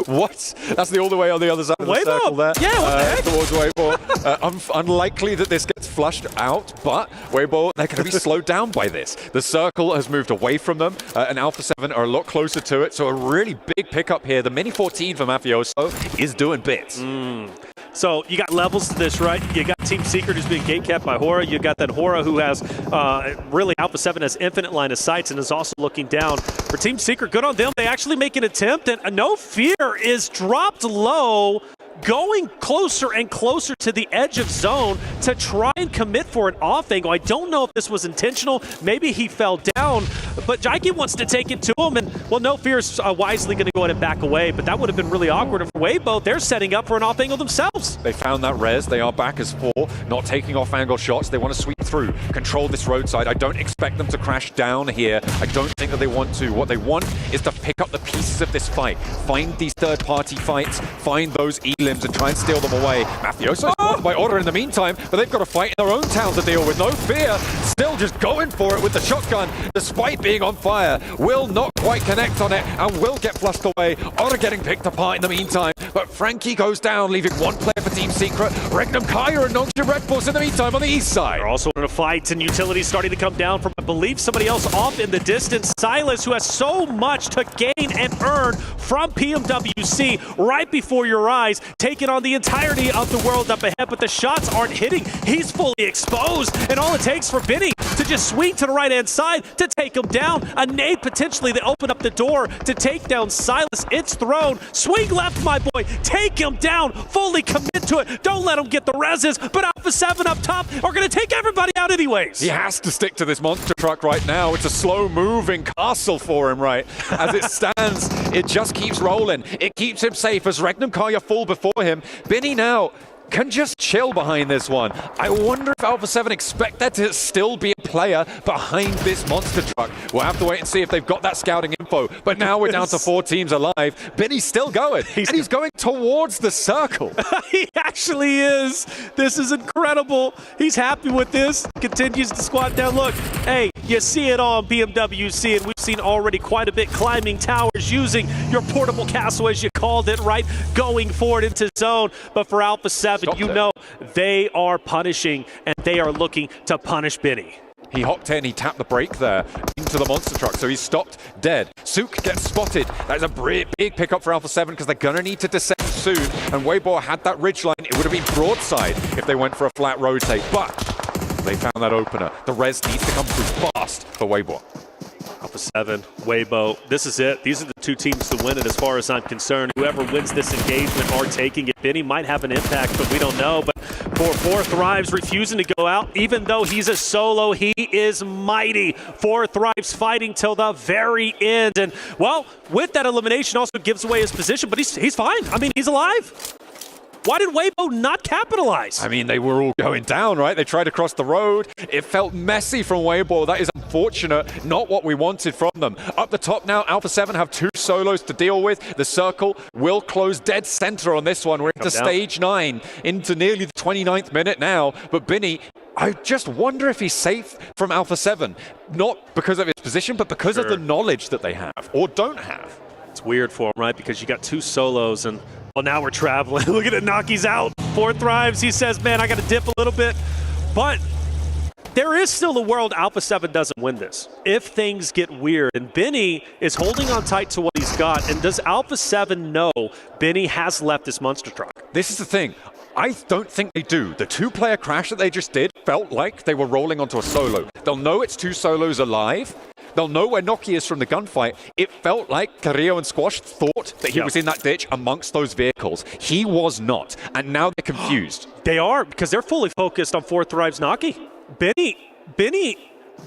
What? That's the all the way on the other side of the circle there. Yeah, what the heck? Towards Weibo. Unlikely that this gets flushed out, but Weibo, they're going to be slowed down by this. The circle has moved away from them, and Alpha 7 are a lot closer to it, so a really big pickup here. The Mini 14 for Mafioso is doing bits. So you got levels to this, right? You got Team Secret who's being gatekept by Hora. You got that Hora who has, really Alpha 7 has infinite line of sights and is also looking down. For Team Secret, good on them. They actually make an attempt, and No Fear is dropped low, going closer and closer to the edge of zone to try and commit for an off angle. I don't know if this was intentional. Maybe he fell down, but Jaiki wants to take it to him, and well, No Fear's wisely going to go ahead and back away, but that would have been really awkward. And for Weibo, they're setting up for an off angle themselves. They found that res. They are back as 4, not taking off angle shots. They want to sweep through, control this roadside. I don't expect them to crash down here. I don't think that they want to. What they want is to pick up the pieces of this fight, find these third-party fights, find those elims and try and steal them away. Mafioso's caught by Order in the meantime, but they've got to fight in their own town to deal with. No Fear, still just going for it with the shotgun, despite being on fire. Will not quite connect on it and will get flushed away. Order getting picked apart in the meantime, but Frankie goes down, leaving one player for Team Secret. Regnum Kaya and Nongshim Red Bulls in the meantime on the east side. They're also in a fight, and utilities starting to come down from, I believe, somebody else off in the distance. Silas, who has so much to gain and earn from PMWC right before your eyes, taking on the entirety of the world up ahead, but the shots aren't hitting. He's fully exposed, and all it takes for Benny to just swing to the right-hand side to take him down. A nade potentially to open up the door to take down Silas. It's thrown. Swing left, my boy. Take him down. Fully commit to it. Don't let him get the reses, but Alpha 7 up top are going to take everybody out anyways. He has to stick to this monster truck right now. It's a slow-moving castle for him, right? As it stands, it just keeps rolling. It keeps him safe as Regnum Kaya fall before him. Benny now can just chill behind this one. I wonder if Alpha 7 expect there to still be a player behind this monster truck. We'll have to wait and see if they've got that scouting info. But now we're down to 4 teams alive. Benny's still going, and he's going towards the circle. He actually is. This is incredible. He's happy with this. Continues to squat down. Look, hey, you see it on BMWC, and we've seen already quite a bit climbing towers, using your portable castle, as you called it, right? Going forward into zone. But for Alpha 7, you know they are punishing, and they are looking to punish Benny. He hopped in, he tapped the brake there into the monster truck, so he's stopped dead. Sook gets spotted. That is a big pickup for Alpha 7 because they're going to need to descend soon. And Weibo had that ridgeline. It would have been broadside if they went for a flat rotate, but they found that opener. The res needs to come through fast for Weibo. Alpha 7, Weibo, this is it. These are the 2 teams to win it as far as I'm concerned. Whoever wins this engagement are taking it. Benny might have an impact, but we don't know. But for 4 Thrives refusing to go out, even though he's a solo, he is mighty. 4 Thrives fighting till the very end. And, well, with that elimination also gives away his position, but he's fine. I mean, he's alive. Why did Weibo not capitalize? I mean, they were all going down, right? They tried to cross the road. It felt messy from Weibo. That is unfortunate. Not what we wanted from them. Up the top now, Alpha 7 have 2 solos to deal with. The circle will close dead center on this one. We're into stage 9, into nearly the 29th minute now. But Benny, I just wonder if he's safe from Alpha 7. Not because of his position, but because of the knowledge that they have or don't have. It's weird for him, right? Because you got 2 solos, and well, now we're traveling. Look at it, Naki's out. 4 Thrives. He says, man, I got to dip a little bit. But there is still a world Alpha 7 doesn't win this if things get weird. And Benny is holding on tight to what he's got. And does Alpha 7 know Benny has left this monster truck? This is the thing. I don't think they do. The 2-player crash that they just did felt like they were rolling onto a solo. They'll know it's 2 solos alive, They'll know where Noki is from the gunfight. It felt like Carrillo and Squash thought that he was in that ditch amongst those vehicles. He was not, and now they're confused. They are, because they're fully focused on Fourth Thrive's Noki. Benny,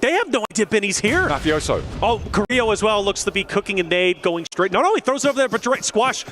they have no idea Benny's here. Mafioso. Oh, Carrillo as well looks to be cooking a nade, going straight. No, he throws it over there, but direct Squash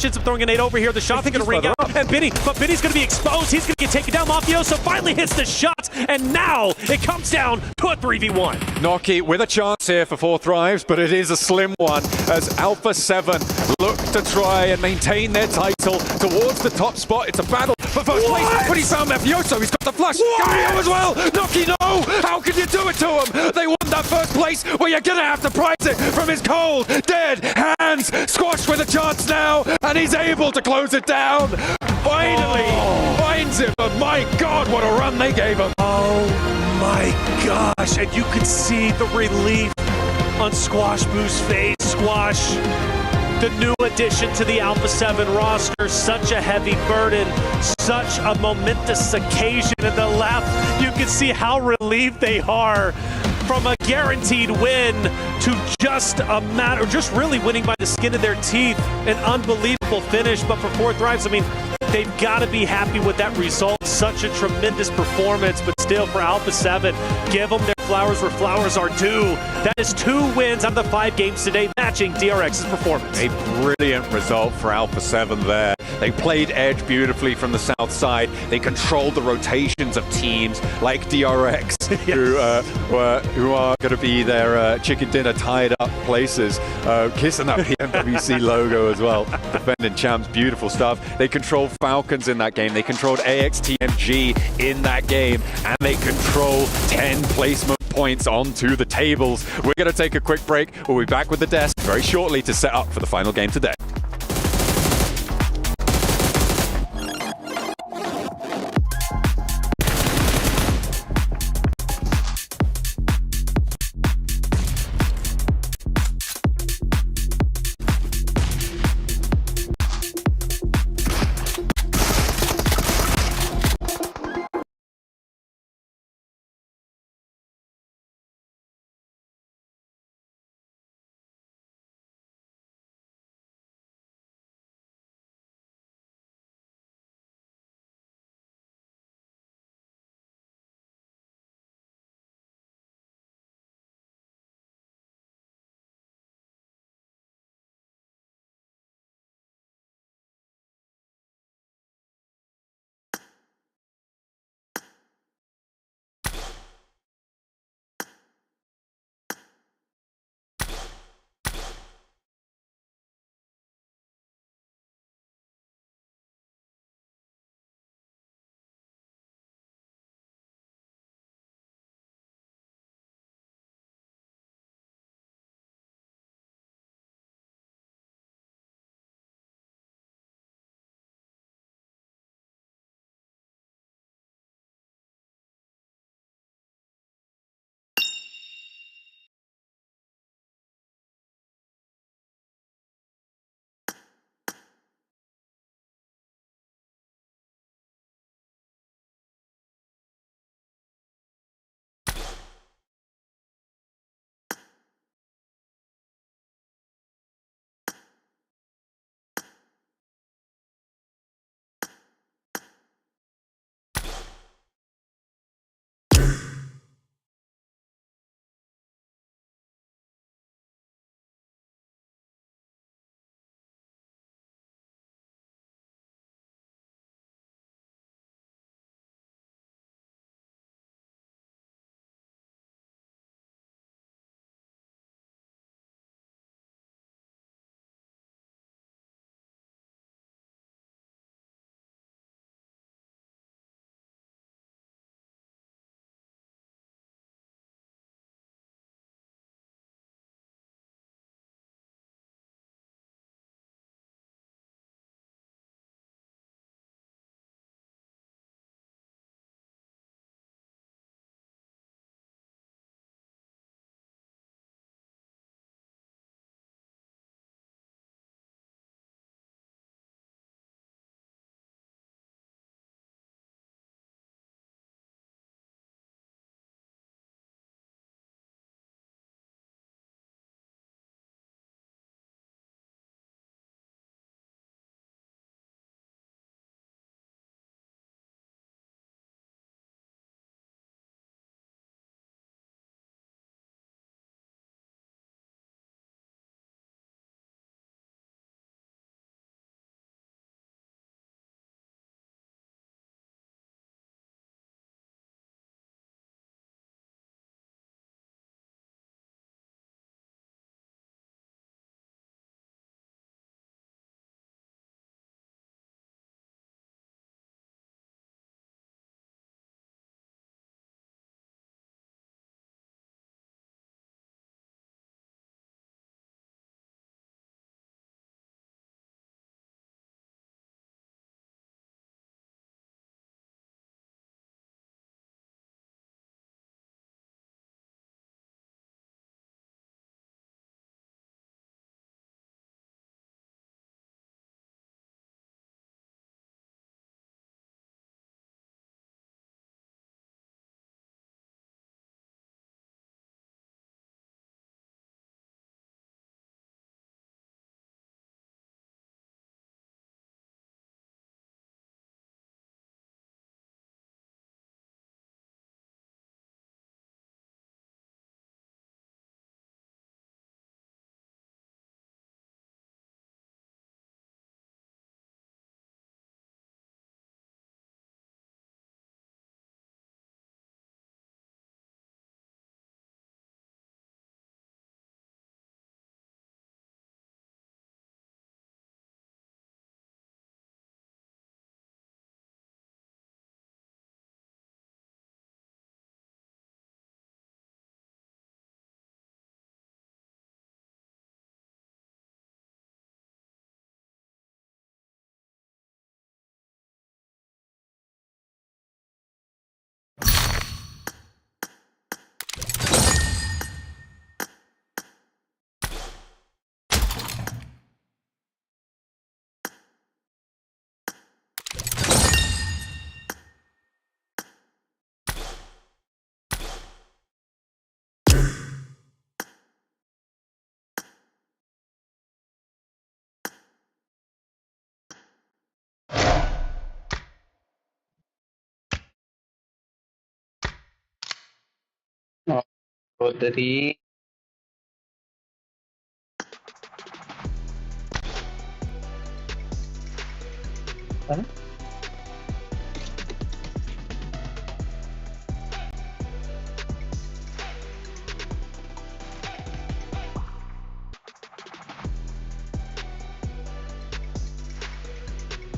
ends up throwing a nade over here. The shot's going to ring out, and Benny's going to be exposed. He's going to get taken down. Mafioso finally hits the shot, and now it comes down to a 3v1. Noki with a chance here for Four Thrives, but it is a slim one as Alpha 7 look to try and maintain their title towards the top spot. It's a battle for first place, but he's found Mafioso. He's got the flush. Carrillo as well. Noki, no! How can you do it to him? They want that first place where you're going to have to prize it from his cold, dead hands. Squash with a chance now, and he's able to close it down. Finally finds it, but my God, what a run they gave him. Oh my gosh, and you could see the relief on Squash Boo's face. Squash, the new addition to the Alpha 7 roster, such a heavy burden, such a momentous occasion in the left. You can see how relieved they are from a guaranteed win to just a matter, just really winning by the skin of their teeth. An unbelievable finish, but for Fourth Thrives, I mean, they've got to be happy with that result. Such a tremendous performance, but still for Alpha 7, give them their flowers where flowers are due. That is 2 wins out of the 5 games today, matching DRX's performance. A brilliant result for Alpha 7 there. They played edge beautifully from the south side. They controlled the rotations of teams like DRX, who are going to be their chicken dinner tied up places, kissing that PMWC logo as well. Defending champs, beautiful stuff. They controlled Falcons in that game. They controlled AXTMG in that game, and they control 10 placement points onto the tables. We're going to take a quick break. We'll be back with the desk very shortly to set up for the final game today. Podri.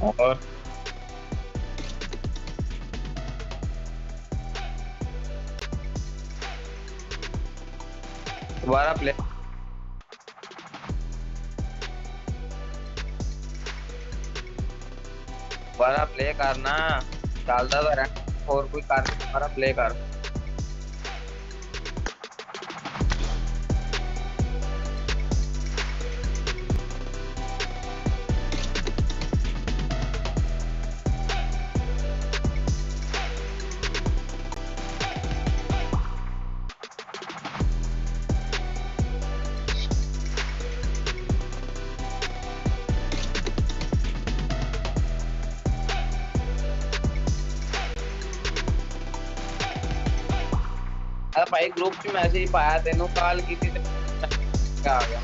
और दोबारा play करना डालता तो rank और कोई कर दोबारा play कर भाई ग्रुप में मैसेज पाया तेनों कॉल की थी आ गया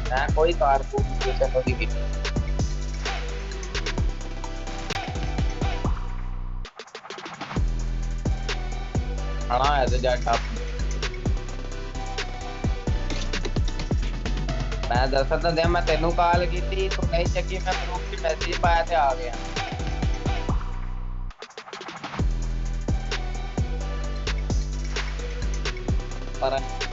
मैं कोई कारकून जैसे तो दिखी हाँ ऐसे जाटा मैं दरअसल तो मैं तेनों कॉल की थी तो नहीं चकी मैं ग्रुप में मैसेज पाया थे आ गया para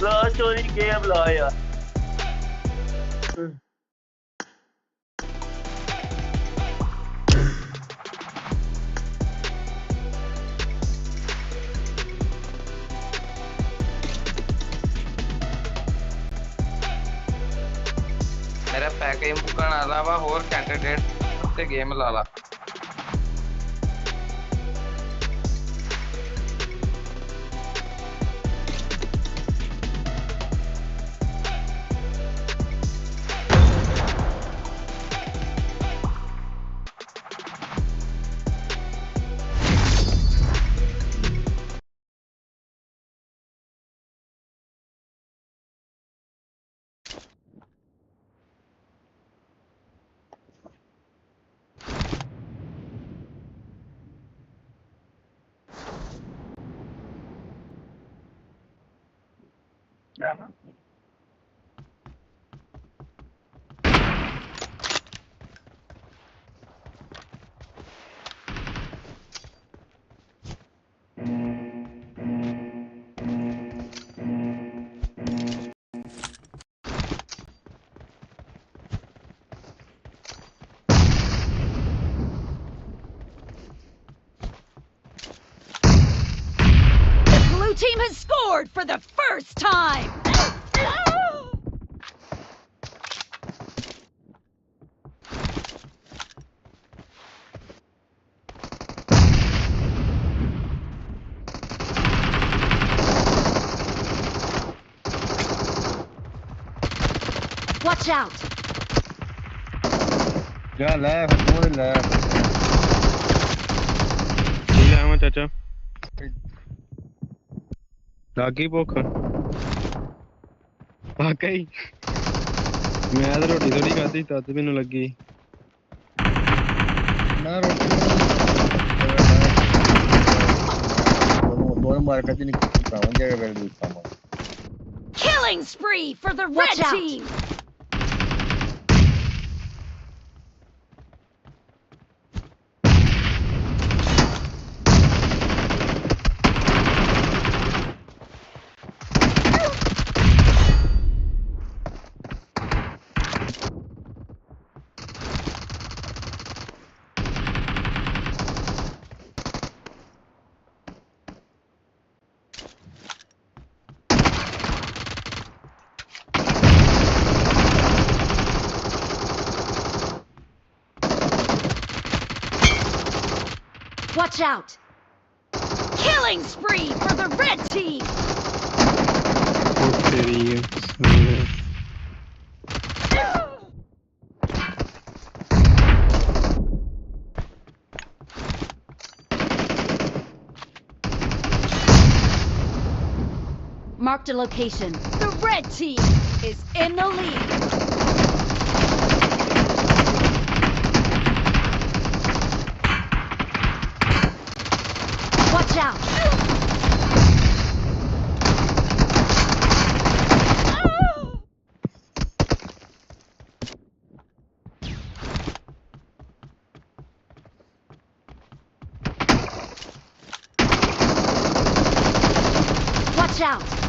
ला चोरी गेम ला यार मेरा पैकेज मुकन वाला वा होर कैंडिडेट ते गेम ला ला Team has scored for the first time! Watch out! Yeah, left, more left. Yeah, chacha. लागी भुख वाकई मैं तो रोटी थोड़ी खाधी तद मैनू लगी ना रोटी दोनों मार खाती नहीं खाऊं जगह पे दूध खाऊं Killing spree for the red team! Watch out! Killing spree for the red team! Marked a location. The red team is in the lead. Watch out! Watch out!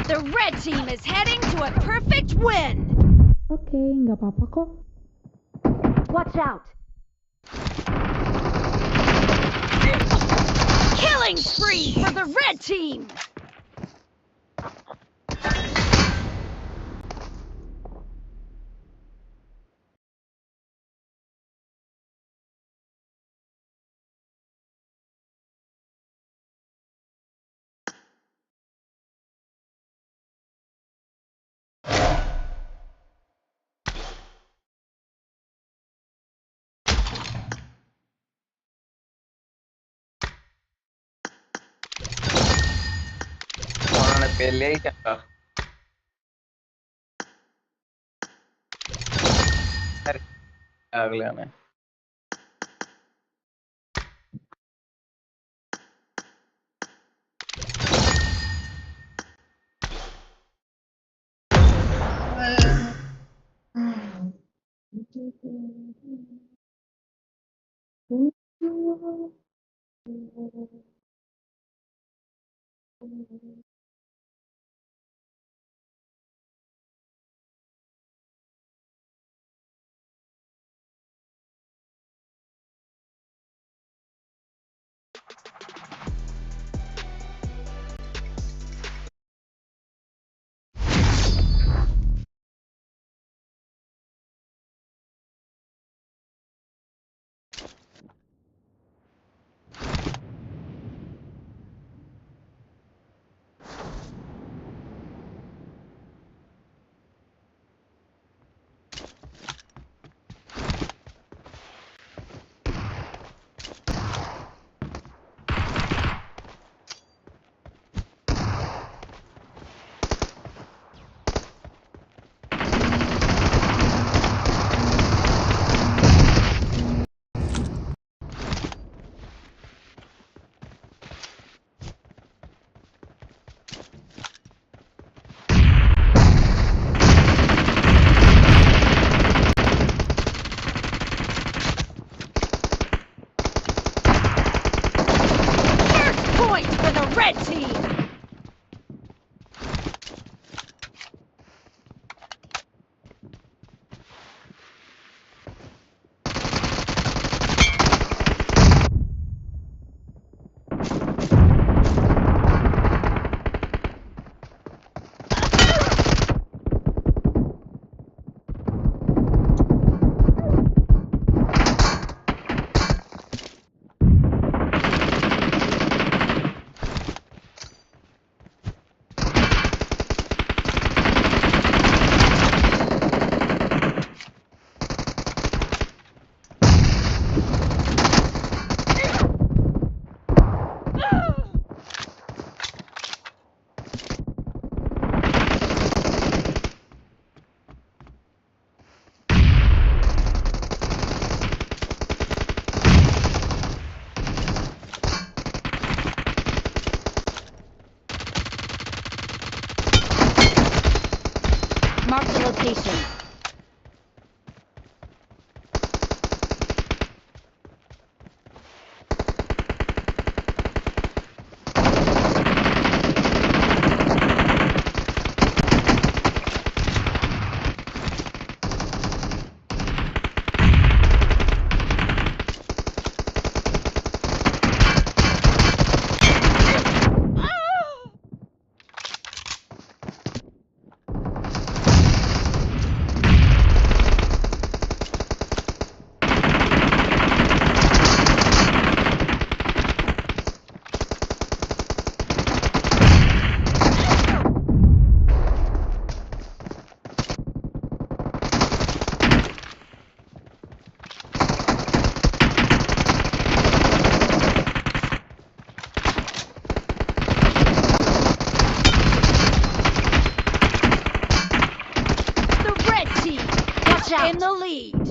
The red team is heading to a perfect win! Oke, nggak apa-apa kok. Watch out! Killing spree for the red team! उन्होंने पहले ही कहा अगले ने red team! location. In the lead.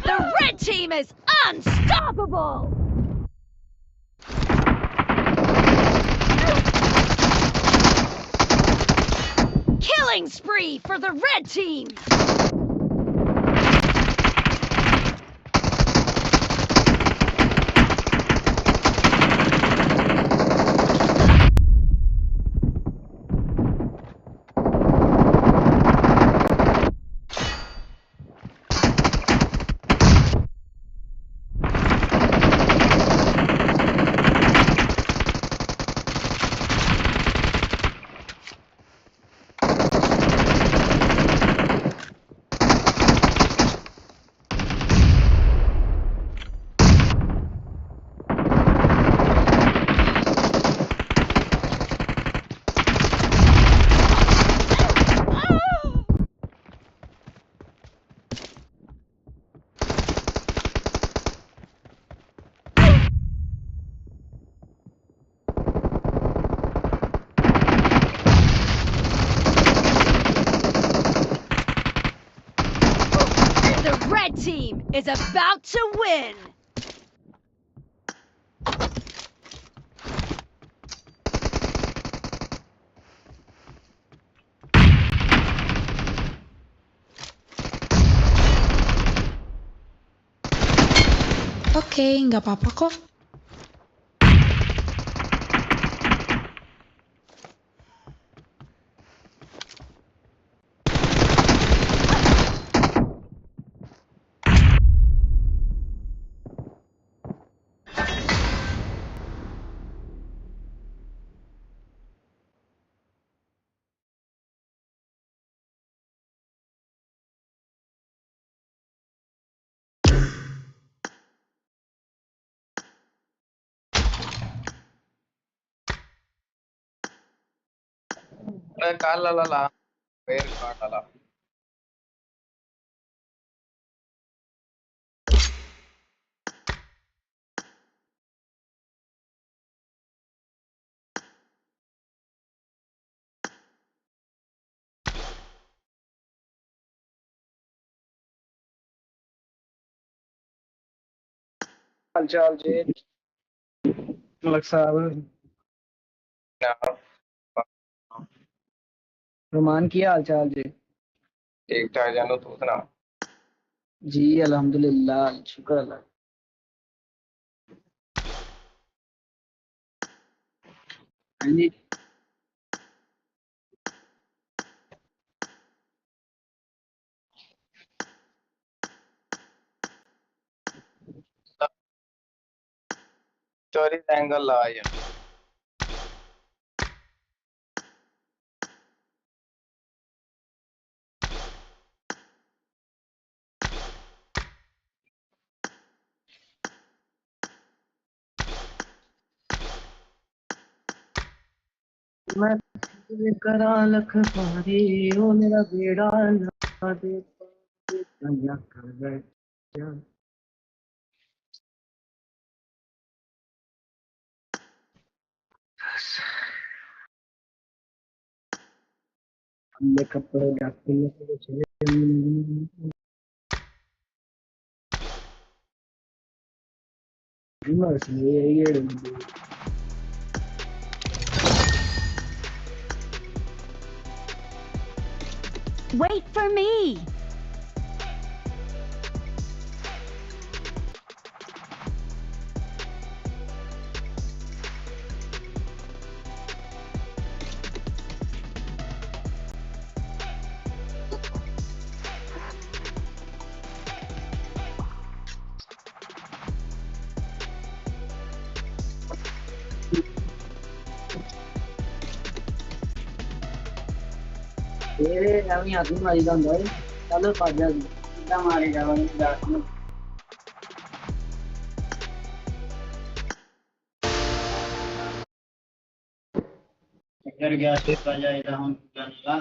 The red team is unstoppable! Killing spree for the red team! Team is about to win. Oke, nggak apa-apa kok. ಕಾಲಲ್ಲ ಬೇರೆ ಕಾಣಲ್ಲ हालचाल जी मलक साहब रुमान की हालचाल जी ठीक ठाक जानू तू सुना जी अल्हम्दुलिल्लाह शुक्र अल्लाह हाँ जी स्टोरी एंगल ला यार मैं करा लख पारी ओ मेरा बेड़ा ना दे कन्या कर हमने कपड़े जाते हैं बस ये Wait for me! ये अभी आदमी मारी का ਹੁੰਦਾ ਏ चलो पाजा कितना मारे जावांगे जात में चक्कर गया से पाजा इधर हम जानेगा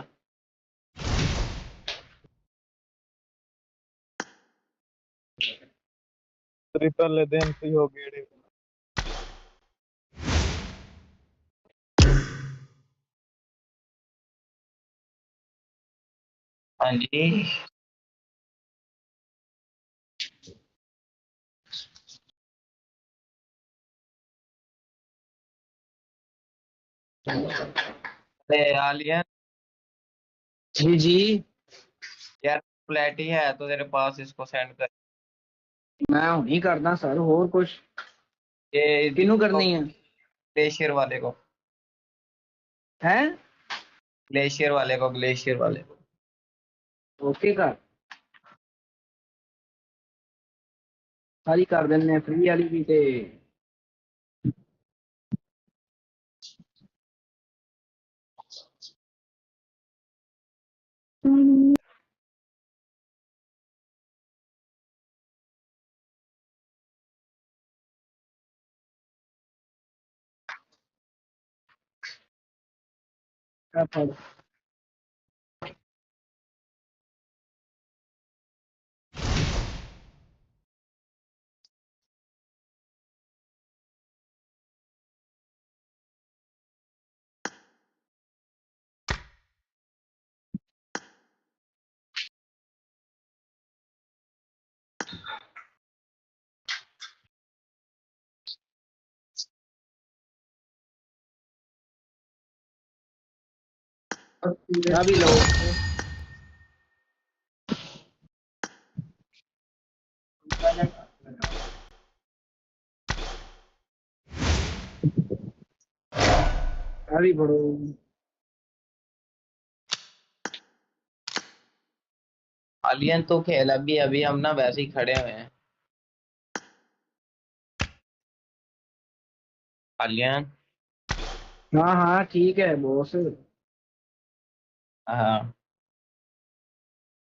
रिटर्न ले देन फ्री हो गए हाँ जी अरे आलिया जी जी यार प्लेटी है तो तेरे पास इसको सेंड कर मैं नहीं करना सर और कुछ ये किनू करनी है ग्लेशियर वाले को हैं ग्लेशियर वाले को ओके कर सारी कर देने फ्री वाली भी ते भी लो भी पढ़ो आलियन तो खेल अभी अभी हम ना वैसे ही खड़े हुए हैं आलियन हाँ हाँ ठीक है बॉस हाँ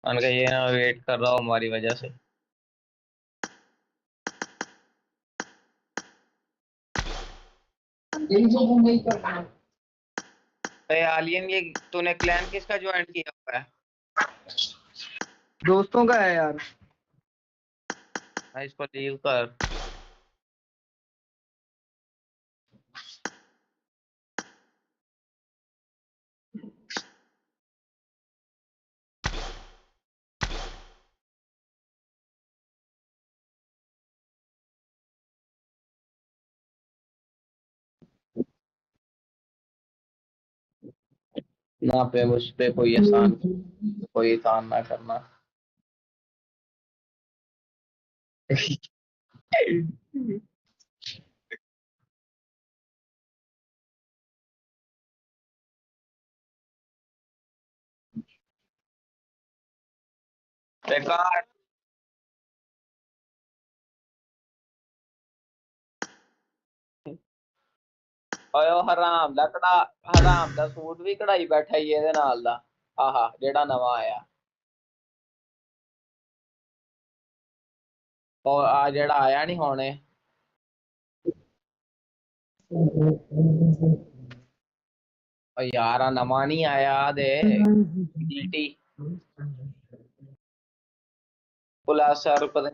उनका ये ना वेट कर रहा हो हमारी वजह से अरे आलियन ये तूने क्लैन किसका ज्वाइन किया हुआ है दोस्तों का है यार हाँ इसको लीव कर ना पे उस पे कोई एहसान ना करना बेकार ਓਏ ਉਹ ਹਰਾਮ ਦਾ ਸੂਟ ਵੀ ਕਢਾਈ ਬੈਠਾ ਹੀ ਇਹਦੇ ਨਾਲ ਦਾ ਆਹਾ ਜਿਹੜਾ ਨਵਾਂ ਆਇਆ ਉਹ ਆ ਜਿਹੜਾ ਆਇਆ ਨਹੀਂ ਹੁਣੇ ਓ ਯਾਰ ਆ ਨਵਾਂ ਨਹੀਂ ਆਇਆ ਦੇ ਡੀਟੀ ਪੁਲਿਸ ਸਰ ਪਤਾ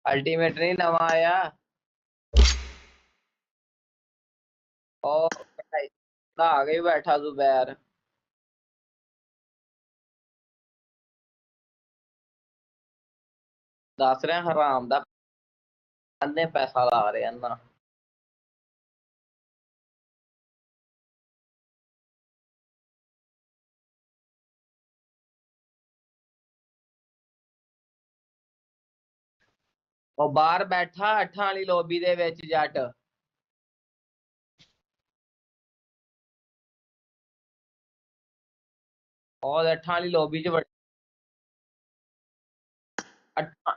ਅਲਟੀਮੇਟ ਨਹੀਂ ਨਵਾਂ ਆਇਆ ਉਹ ਕਢਾਈ ਆ ਕੇ ਬੈਠਾ ਜ਼ੁਬੈਰ ਦੱਸ ਰਿਹਾ ਹਰਾਮ ਦਾ ਅੰਨੇ ਪੈਸਾ ਲਾ ਰਹੇ ਆ ਨਾ ਉਹ ਬਾਹਰ ਬੈਠਾ ਅੱਠਾਂ ਵਾਲੀ ਲੋਬੀ ਦੇ ਵਿੱਚ ਜੱਟ ਉਹ ਅੱਠਾਂ ਵਾਲੀ ਲੋਬੀ 'ਚ ਅੱਠਾਂ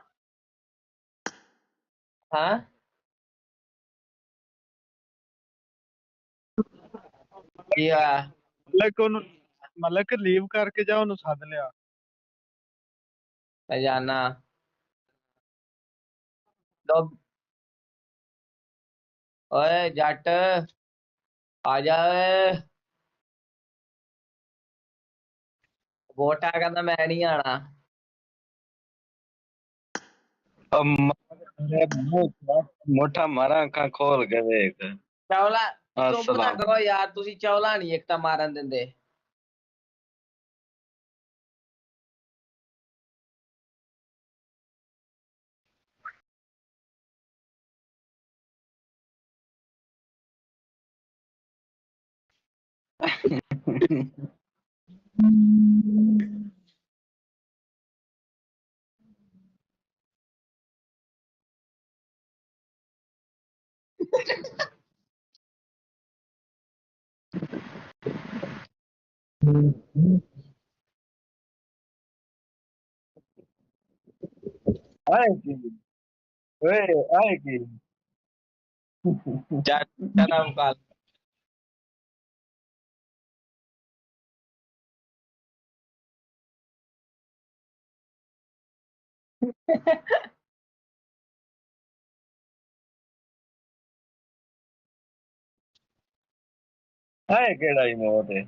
ਹਾਂ ਕੀ ਹੋਇਆ ਮਲਕ ਲੀਵ ਕਰਕੇ ਜਾ ਉਹਨੂੰ ਸੱਦ ਲਿਆ ਮੈਂ ਜਾਣਾ ਓਏ ਜੱਟ ਆ ਜਾ ਓਏ ਵੋਟਾਂ ਕਹਿੰਦਾ ਮੈਂ ਨਹੀਂ ਆਣਾ ਮੋਟਾ ਮਾਰਾਂ ਅੱਖਾਂ ਖੋਲ ਕੇ ਵੇਖ ਚੌਲਾ ਚੁੱਪ ਨਾ ਕਰੋ ਯਾਰ ਤੁਸੀਂ ਚੌਲਾ ਨਹੀਂ ਇੱਕ ਤਾਂ ਮਾਰਨ ਦਿੰਦੇ ਆਏਗੀ ਓਏ ਆਏਗੀ ਜੱਟ ਨਾਮ ਕਾਲ ਆਏ ਕਿਹੜਾ ਇਮੋਟ ਹੈ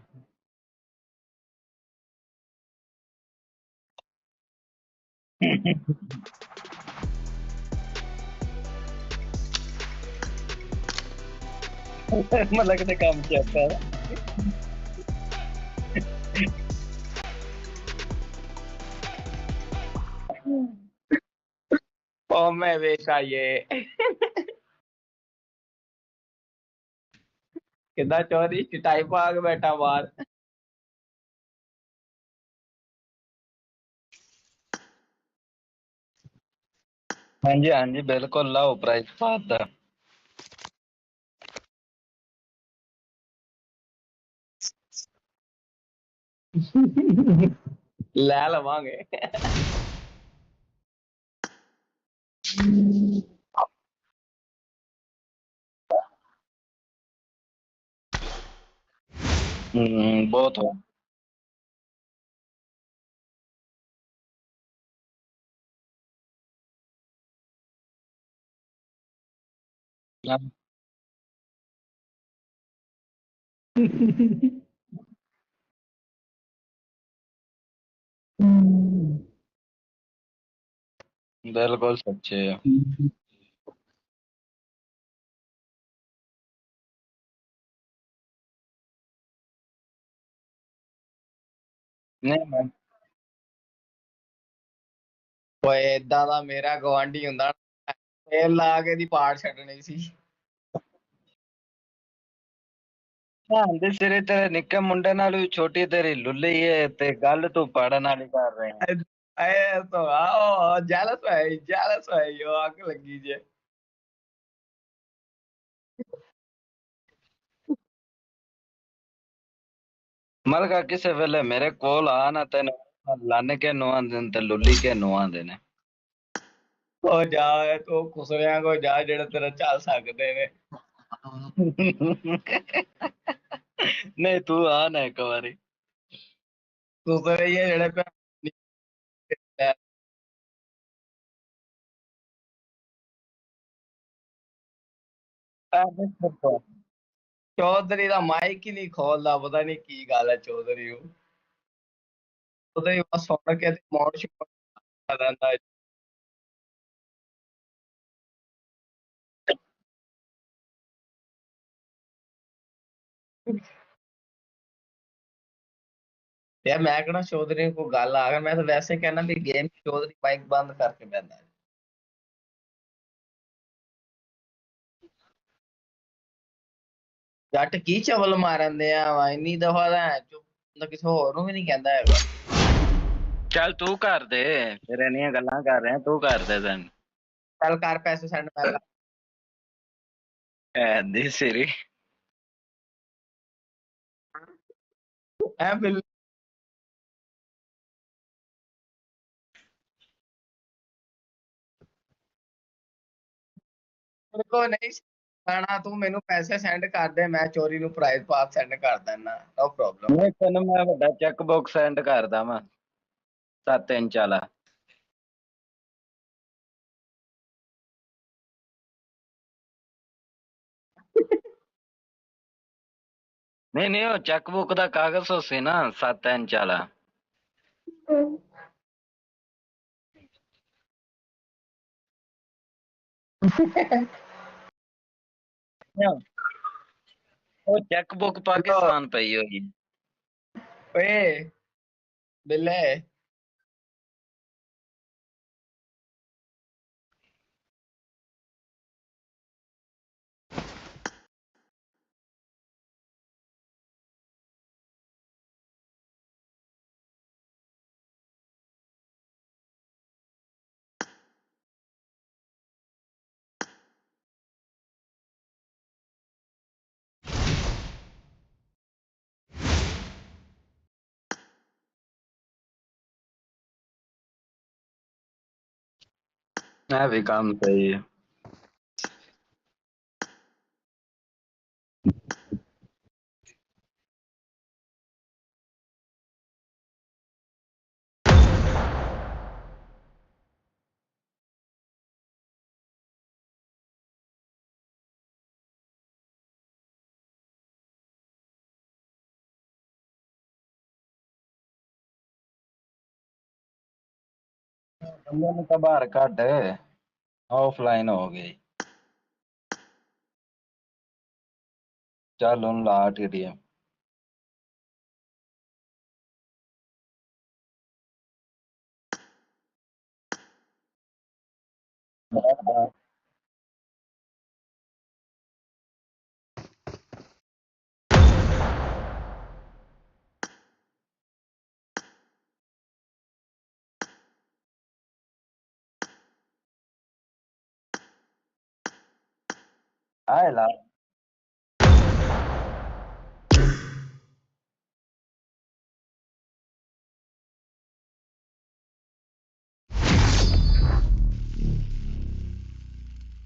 ਮਲਕ ਦੇ ਕੰਮ ਚ ਆਪਾਂ ਉਹ ਮੈਂ ਵੇਖਾ ਇਹ ਕਿੱਦਾਂ ਚੋਰੀ ਚਟਾਈ ਪਾ ਕੇ ਬੈਠਾ ਬਾਹਰ ਹਾਂਜੀ ਹਾਂਜੀ ਬਿਲਕੁਲ ਲਾਓ ਪ੍ਰਾਈਸ ਪਾਤਾ ਲੈ ਲਵਾਂਗੇ ਬਹੁਤ ਹੋ ਬਿਲਕੁਲ ਸੱਚੇ ਆ ਨਹੀਂ ਓਏ ਏਦਾਂ ਦਾ ਮੇਰਾ ਗਵਾਂਢੀ ਹੁੰਦਾ ਤੇਲ ਲਾ ਕੇ ਦੀ ਪਾੜ ਛੱਡਣੀ ਸੀ ਦੇ ਸਿਰੇ ਤੇਰੇ ਨਿੱਕੇ ਮੁੰਡੇ ਨਾਲ ਵੀ ਛੋਟੀ ਤੇਰੀ ਲੁੱਲੀ ਏ ਤੇ ਗੱਲ ਤੂੰ ਪੜਨ ਵਾਲੀ ਕਰ ਰਿਹਾ ਐ ਤਾਂ ਆਓ ਜੈਲਸ ਹੈ ਯੋ ਅੱਗ ਲੱਗੀ ਜੇ ਮਲਕਾ ਕਿਸੇ ਵੇਲੇ ਮੇਰੇ ਕੋਲ ਆ ਨਾ ਤੈਨੂੰ ਲੰਨ ਕੇ ਨੁਆਂ ਦੇ ਤੇ ਲੁੱਲੀ ਕੇ ਨੁਆਂ ਦੇ ਨੇ ਉਹ ਜਾ ਤੂੰ ਖੁਸਰਿਆਂ ਕੋ ਜਾ ਜਿਹੜਾ ਤੇਰਾ ਚੱਲ ਸਕਦੇ ਨੇ ਨਹੀਂ ਤੂੰ ਆ ਨਾ ਇੱਕ ਵਾਰੀ ਖੁਸਰੇ ਹੀ ਜਿਹੜੇ ਚੌਧਰੀ ਦਾ ਮਾਈਕ ਹੀ ਨਹੀਂ ਖੋਲਦਾ ਪਤਾ ਨਹੀਂ ਕੀ ਗੱਲ ਹੈ ਚੌਧਰੀ ਨੂੰ ਉਹਦੇ ਬਸ ਸੁਣ ਕੇ ਮੌੜ ਸ਼ੁਕਰ ਰਹਿੰਦਾ ਯਾਰ ਮੈਂ ਕਹਿਣਾ ਚੌਧਰੀ ਕੋਈ ਗੱਲ ਆ ਗਿਆ ਮੈਂ ਤਾਂ ਵੈਸੇ ਕਹਿਣਾ ਵੀ ਗੇਮ ਚੌਧਰੀ ਮਾਈਕ ਬੰਦ ਕਰਕੇ ਬੈਠਾ ਜੱਟ ਕੀ ਚਵਲ ਮਾਰਨ ਦੇ ਆ ਇੰਨੀ ਦਫਾ ਦਾ ਚੁੱਪ ਕਿਸੇ ਹੋਰ ਨੂੰ ਵੀ ਨਹੀਂ ਕਹਿੰਦਾ ਹੈਗਾ। ਚੱਲ ਤੂੰ ਕਰ ਦੇ ਫਿਰ ਇੰਨੀਆਂ ਗੱਲਾਂ ਕਰ ਰਿਹਾ ਤੂੰ ਕਰ ਦੇ ਤੈਨੂੰ ਚੱਲ ਕਰ ਪੈਸੇ ਸੈਂਡ ਮੈਂ ਕਰ ਦੀ ਸਿਰੀ ਐ ਬਿੱਲ ਮੇਰੇ ਕੋ ਨਹੀਂ ਖਾਣਾ ਤੂੰ ਮੈਨੂੰ ਪੈਸੇ ਸੈਂਡ ਕਰ ਦੇ ਮੈਂ ਚੋਰੀ ਨੂੰ ਪ੍ਰਾਈਜ਼ ਪਾਸ ਸੈਂਡ ਕਰ ਦਿੰਦਾ ਨੋ ਪ੍ਰੋਬਲਮ। ਨਹੀਂ ਤੈਨੂੰ ਮੈਂ ਵੱਡਾ ਚੈੱਕ ਬੁੱਕ ਸੈਂਡ ਕਰਦਾ ਵਾਂ 7 ਇੰਚ ਵਾਲਾ। ਨਹੀਂ ਉਹ ਚੈੱਕ ਬੁੱਕ ਦਾ ਕਾਗਜ਼ ਸੀ ਨਾ 7 ਇੰਚ ਵਾਲਾ। ਉਹ ਚੈੱਕ ਬੁੱਕ ਪਾਕਿਸਤਾਨ ਪਈ ਹੋਈ ਓਏ ਬਿੱਲੇ ਇਹ ਵੀ ਕੰਮ ਸਹੀ ਹੈ। ਬੰਦੇ ਨੂੰ ਤਾਂ ਬਾਹਰ ਕੱਢ ਆਫਲਾਈਨ ਹੋ ਗਈ। ਚੱਲ ਹੁਣ ਲਾ TDM ਆਏ ਲਾ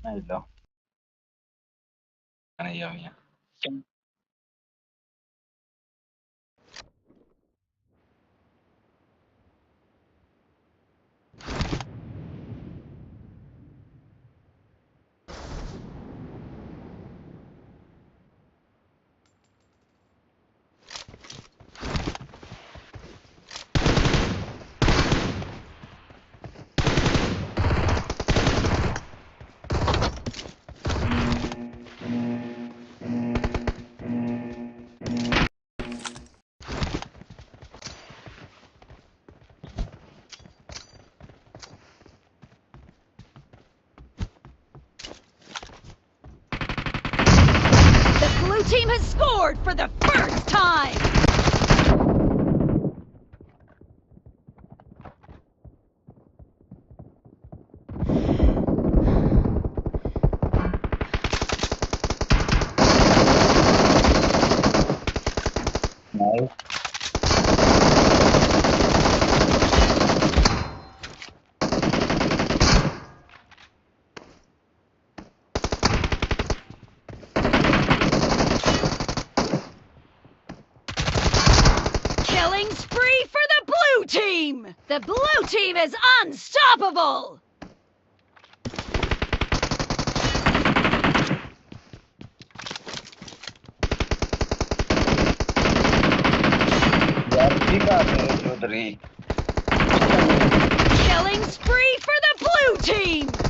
ਨਹੀਂ ਲਾ ਨਹੀਂ ਆਵੀਆਂ Blue team has scored for the first time! Nice. Killing spree for the blue team! The blue team is unstoppable! Killing spree for the blue team!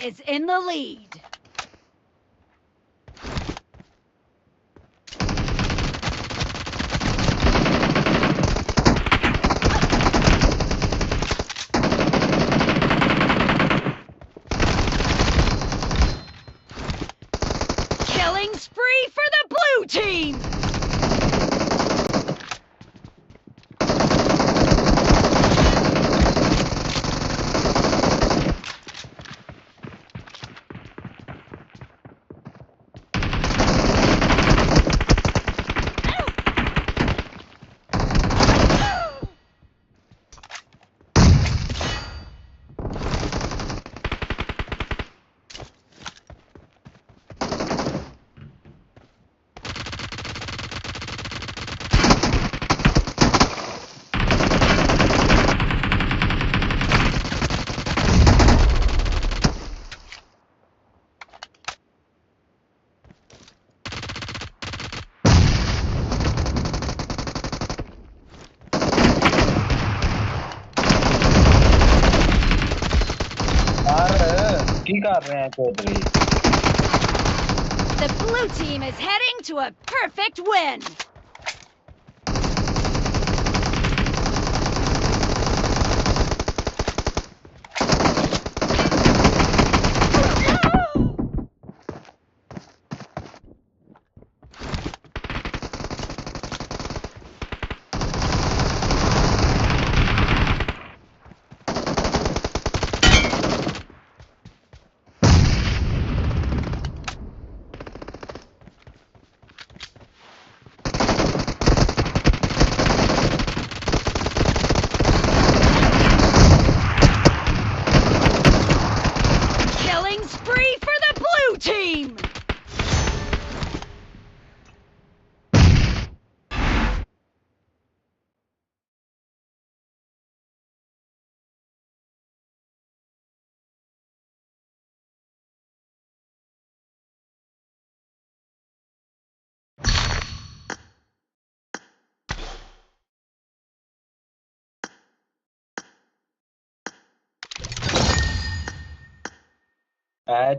is in the lead. Killing spree for the blue team! The blue team is heading to a perfect win. Killing spree for the blue team!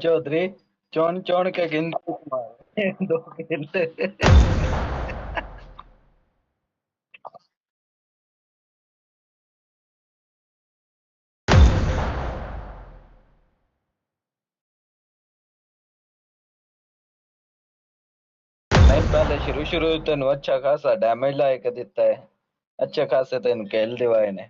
Chaudhary चुन चुन के गिनती मारे 2 किल नहीं पहले शुरू तेन अच्छा खासा डैमेज लाए के दिता है अच्छे खासे तेन किल दिवाए ने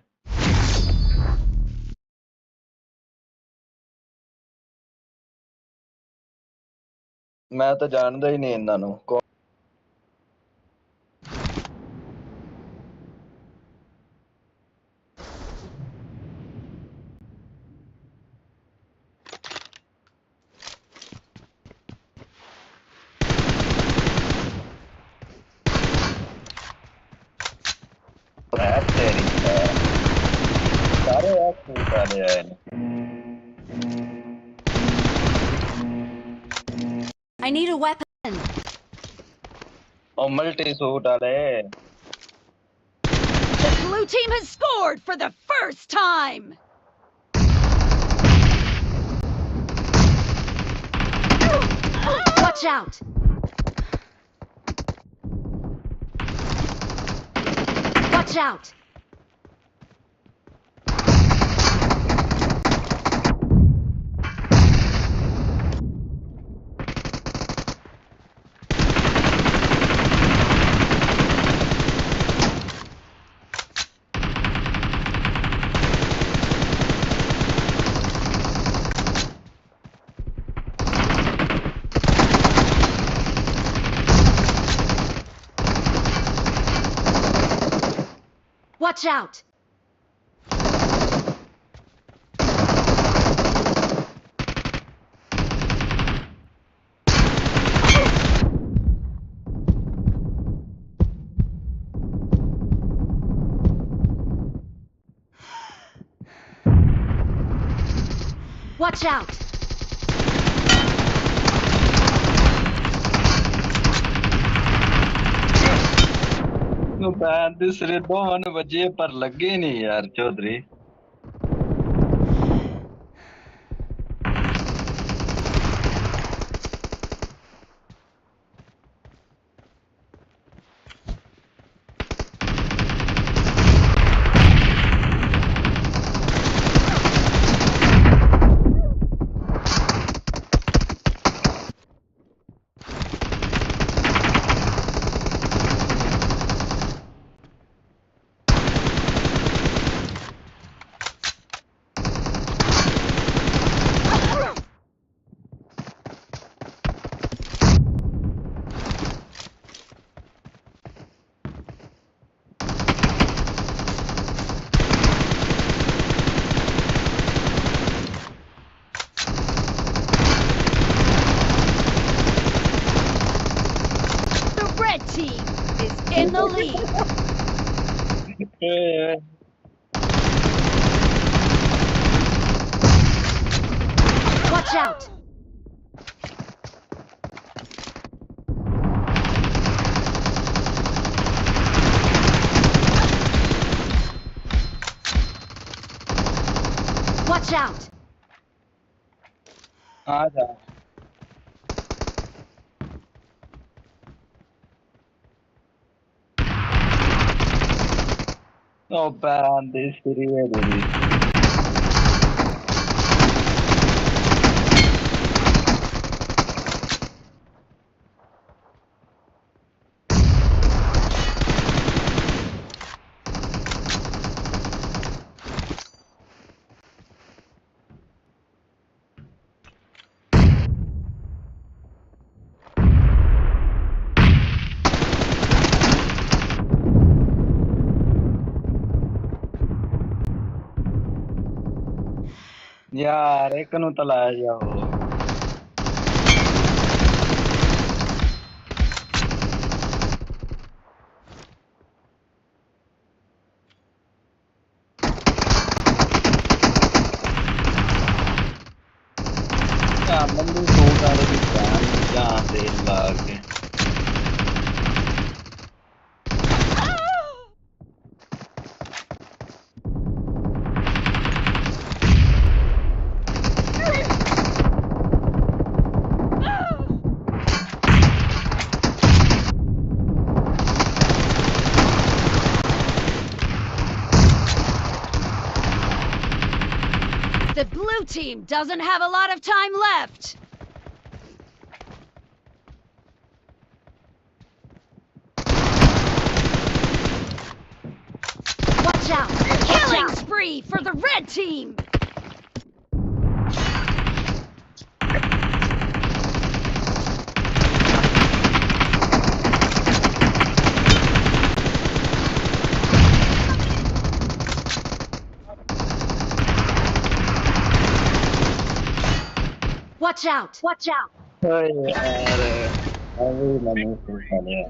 मैं तो जानदा ही नहीं इन्हां नूं तेरी सारे सूट वाले आए ने I need a weapon. ओ मल्टी सूट वाले The blue team has scored for the first time. Watch out. Watch out. Watch out! Watch out! बैन दे सिरे दोवन बजे पर लगे नहीं यार Chaudhary in the lead. Watch out. Watch out. आजा ओ बंदे सीरी है दीदी यार एक नु तलाया जाओ बंदे सो वाले की जान जहाँ से लाके The blue team doesn't have a lot of time left. Watch out! Killing spree for the red team! Watch out! Watch out! यार अभी मैंने सोचा लिया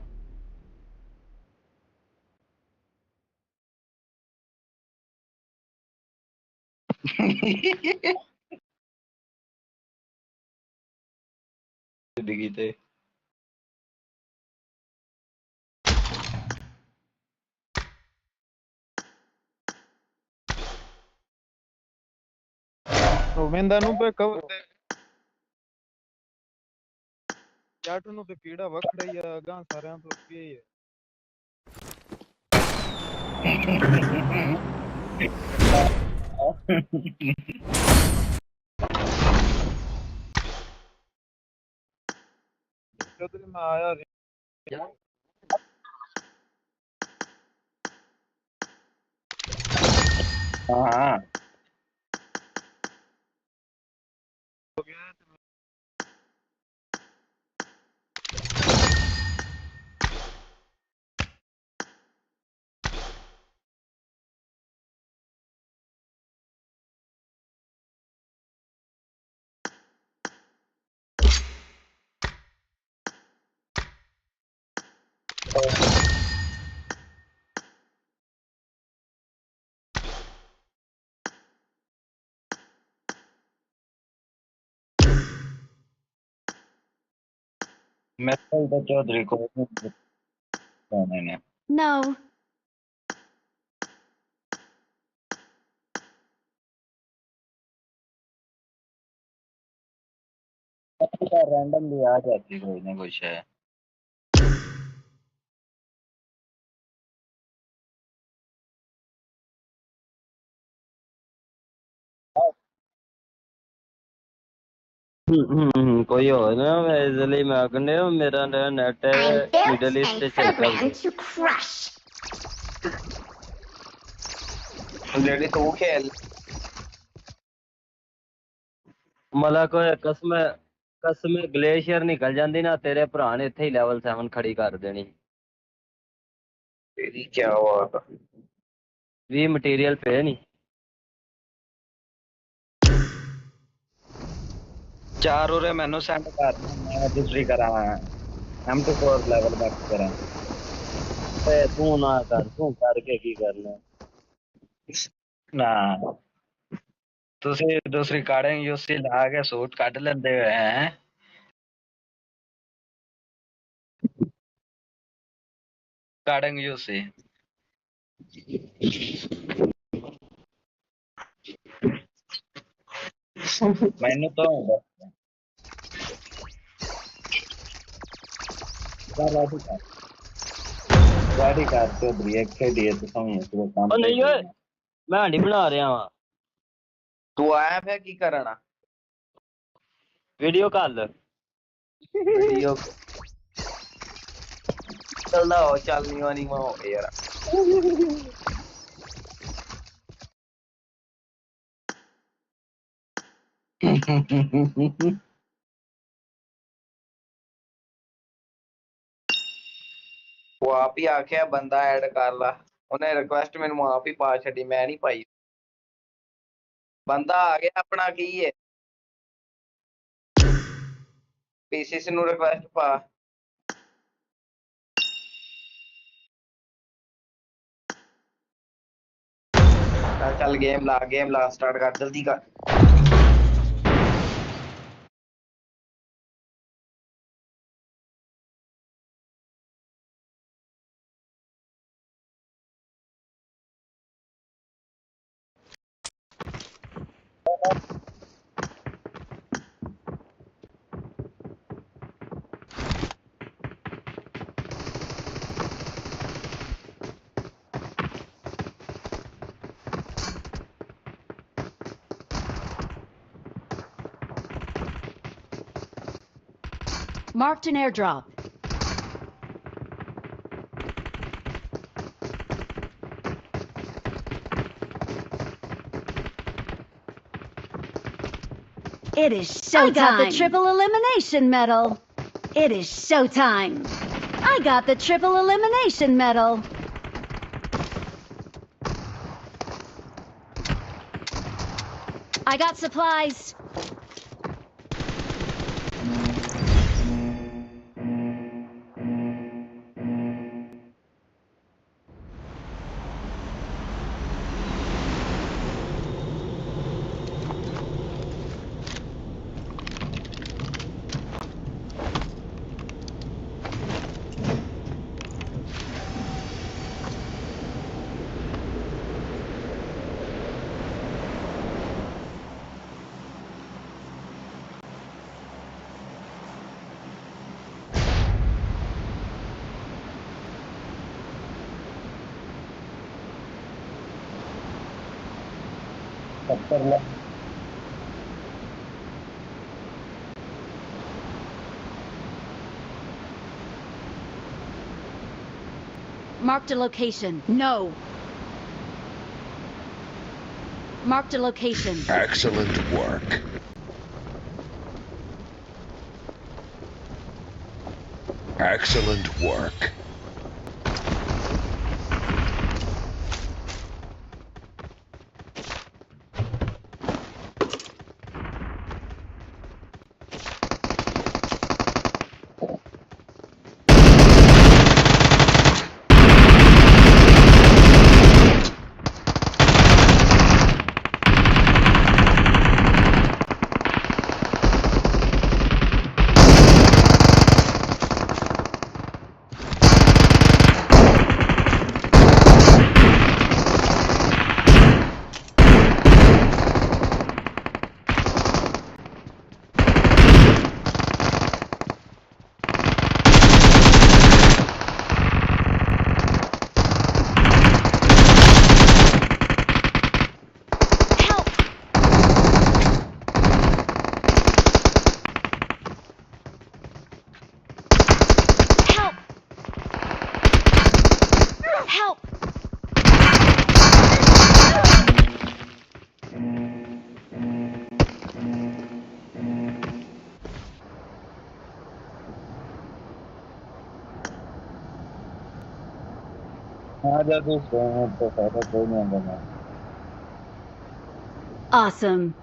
दिखी थे ਰੋਵਿੰਦਾ ਨੂੰ ਪੇ ਕਵਰ ਜੱਟ ਨੂੰ ਤੇ ਕੀੜਾ ਵੱਖਰਾ ਹੀ ਆ ਗਾਂ ਸਾਰਿਆਂ ਤੋਂ ਅੱਗੇ ਹੀ ਹੈ ਜਦੋਂ ਮੈਂ ਆਇਆ हाँ मैं तो चौधरी को मैंने No. रैंडम भी आ जाती कोई ना कुछ है कोई हो ना मैं इसलिए मैं आखने मेरा नेट है मिडिल ईस्ट से चलता है तो खेल मला कोई कसम ग्लेशियर निकल जाती ना तेरे भरा ने इत्थे ही लेवल 7 खड़ी कर देनी तेरी क्या हुआ भी मटेरियल पे नहीं चार और मैनू सेंड कर मैं दूसरी करा M24 लेवल बैक करा तू ना कर तू करके की करना ना ਤੁਸੀਂ ਦੂਸਰੀ ਕਾੜਿੰਗ ਯੂਸੀ ਲਾ ਕੇ ਸੂਟ ਕੱਢ ਲੈਂਦੇ ਹੋ ਹੈ ਕਾੜਿੰਗ ਯੂਸੀ ਮੈਨੂੰ ਤਾਂ गाड़ी कार चौधरी एक खेडी है तो समझ तो काम नहीं ओए मैं हांडी बना रहा हां तू आया फिर की करना वीडियो कॉल वीडियो चलना हो चलनी वाली में हो यार वो आप ही आख्या बंदा ऐड कर ला उन्हें रिक्वेस्ट मैंने आप ही पा छड़ी मैं नहीं पाई बंदा आ गया अपना की है पीसीसी नु रिक्वेस्ट पा चल गेम ला स्टार्ट कर जल्दी कर Marked an airdrop. It is showtime. I got the triple elimination medal. It is showtime. I got the triple elimination medal. I got supplies. Marked a location. No. Marked a location. Excellent work. Excellent work. Awesome.